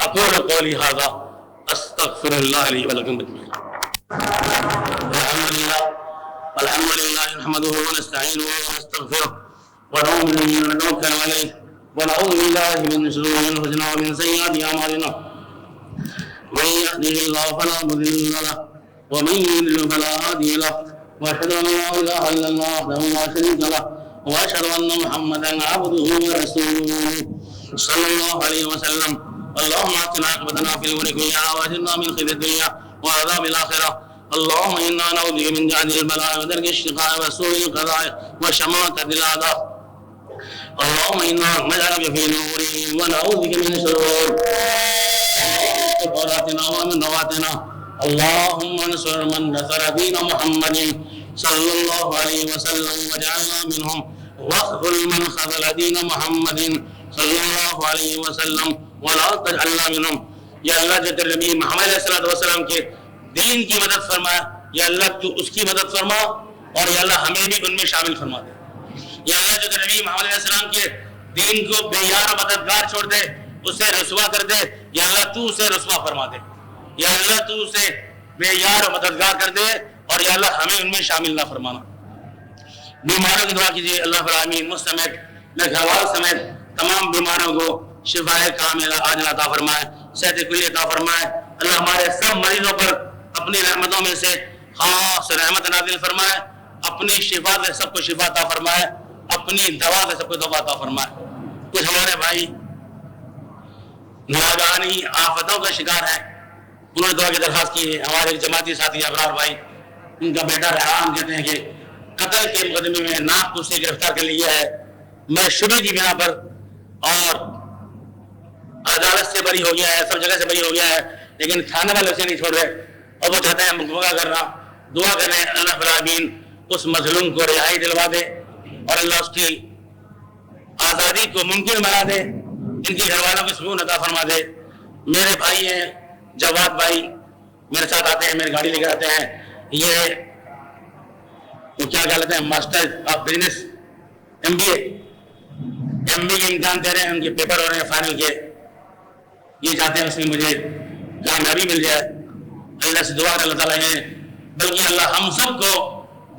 اقول قولی ھذا استغفر الله لي ولكم اجمعين. الحمد لله نحمده ونستعينه ونستغفره ونتوكل عليه ونعوذ بالله من شرور انفسنا ومن سيئات اعمالنا. من يهده الله فلا مضل له ومن يضلل فلا هادي له واشهد ان لا اله الا الله وحده لا شريك له واشهد ان محمدا عبده ورسوله صلى الله عليه وسلم. اللهم اعطنا عاقبتنا في الامور كلها واجرنا من خزي الدنيا وعذاب الاخره. اللهم انا نعوذ بك من جهد البلاء ودرك الشقاء وسوء القضاء وشماتة الاعداء. اللهم انا نجعلك في نورهم ونعوذ بك من شرور عوراتنا ومن رواتنا. اللهم انصر من نصر دين محمد صلى الله عليه وسلم واجعلنا منهم واخذل من خذل دين محمد صلی اللہ علیہ وسلم ولا تجعلنا منهم. یا اللہ جو تیرے نبی محمد علیہ السلام کے دین کی مدد فرما، یا اللہ تو اس کی مدد فرما اور یا اللہ ہمیں بھی ان میں شامل فرما دے. یا اللہ جو تیرے نبی محمد علیہ السلام کے دین کو بے یار مددگار چھوڑ دے، اسے رسوا کر دے، یا اللہ تو اسے رسوا فرما دے. یا اللہ تو اسے بے یار مددگار کر دے اور یا اللہ ہمیں ان میں شامل نہ فرمانا. بیماروں کی دعا کیجیے اللہ رب العالمین مجھ سمیت میرے گھر والوں سمیت تمام بیماروں کو شفاء کاملہ عاجلہ عطا فرمائے، صحت کلی عطا فرمائے. اللہ ہمارے سب مریضوں پر اپنی رحمتوں میں سے خاص رحمت نازل فرمائے، اپنی شفا سے سب کو شفا عطا فرمائے، اپنی دوا سے سب کو دوا عطا فرمائے. کچھ ہمارے بھائی ناگہانی آفتوں کا شکار ہیں، انہوں نے دعا کی درخواست کی ہے. ہمارے جماعتی ساتھی ابرار بھائی، ان کا بیٹا ریحان کہتے ہیں کہ قتل کے مقدمے میں ناک کو سے گرفتار کر لیا ہے. میں شبہ کی بنا پر اور عدالت سے بری ہو گیا ہے، سب جگہ سے بری ہو گیا ہے، لیکن کھانے والے اسے نہیں چھوڑ رہے اور وہ چاہتے ہیں مقابلہ کرنا. دعا کریں اللہ رب العالمین اس مظلوم کو رہائی دلوا دے اور اللہ اس کی آزادی کو ممکن بنا دے، ان کے گھر والوں کو سکون عطا فرما دے. میرے بھائی ہیں جواد بھائی، میرے ساتھ آتے ہیں، میری گاڑی لے کر آتے ہیں. یہ کیا کہتے ہیں master of business M B A کے امتحان دے رہے ہیں، ان کے پیپر ہو رہے ہیں فائنل کے. یہ چاہتے ہیں اس میں مجھے کامیابی مل جائے. اللہ سے دعا اللہ تعالیٰ ہے بلکہ اللہ ہم سب کو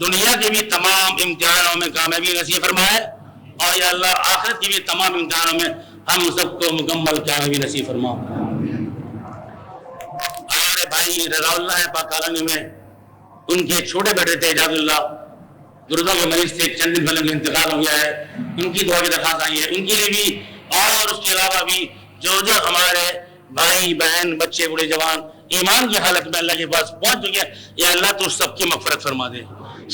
دنیا کے بھی تمام امتحانوں میں کامیابی نصیب فرمائے اور یا اللہ آخرت کی بھی تمام امتحانوں میں ہم سب کو مکمل کامیابی نصیب فرما. ہمارے بھائی رضا اللہ ہے پاک کالونی میں، ان کے چھوٹے بیٹے تھے اعجاز اللہ، گردوں کے مریض سے چند دن پہلے انتقال ہو گیا ہے. ان کی دعا کی درخواست آئی ہے، ان کے لیے بھی اور اس کے علاوہ بھی جو ہمارے بھائی بہن بچے بوڑھے جوان ایمان کی حالت میں اللہ کے پاس پہنچ چکے ہیں. یا اللہ تو سب کی مغفرت فرما دے،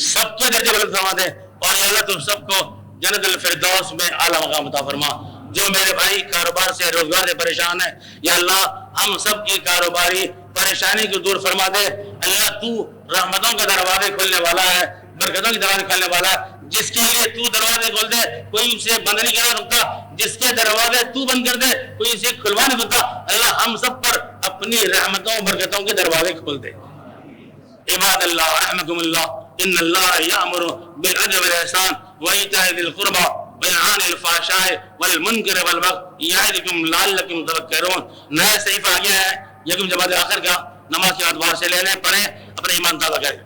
سب کے درجے بلند فرما دے اور یا اللہ تو سب کو جنت الفردوس میں اعلیٰ مقام عطا فرما. جو میرے بھائی کاروبار سے روزگار سے پریشان ہے، یا اللہ ہم سب کی کاروباری پریشانی کو دور فرما دے. اللہ تو رحمتوں کے دروازے کھولنے والا ہے، برکتوں کے دروازے کھولنے والا ہے. جس کے لیے تو دروازے کھول دے کوئی اسے بند نہیں کرا سکتا، جس کے دروازے تو بند کر دے کوئی اسے کھلوا نہیں سکتا. اللہ ہم سب پر اپنی رحمتوں برکتوں کے دروازے کھول دے. عباد اللہ رحمکم اللہ ان اللہ یأمر بالعدل والإحسان وإیتاء ذی القربى وینہی عن الفحشاء والمنکر والبغی یعظکم لعلکم تذکرون. نیا صحیفہ آ گیا ہے، یکم جماعت آخر کا، نماز کے بعد باہر سے لے لیں، پڑھیں، اپنے ایمان تازہ کریں.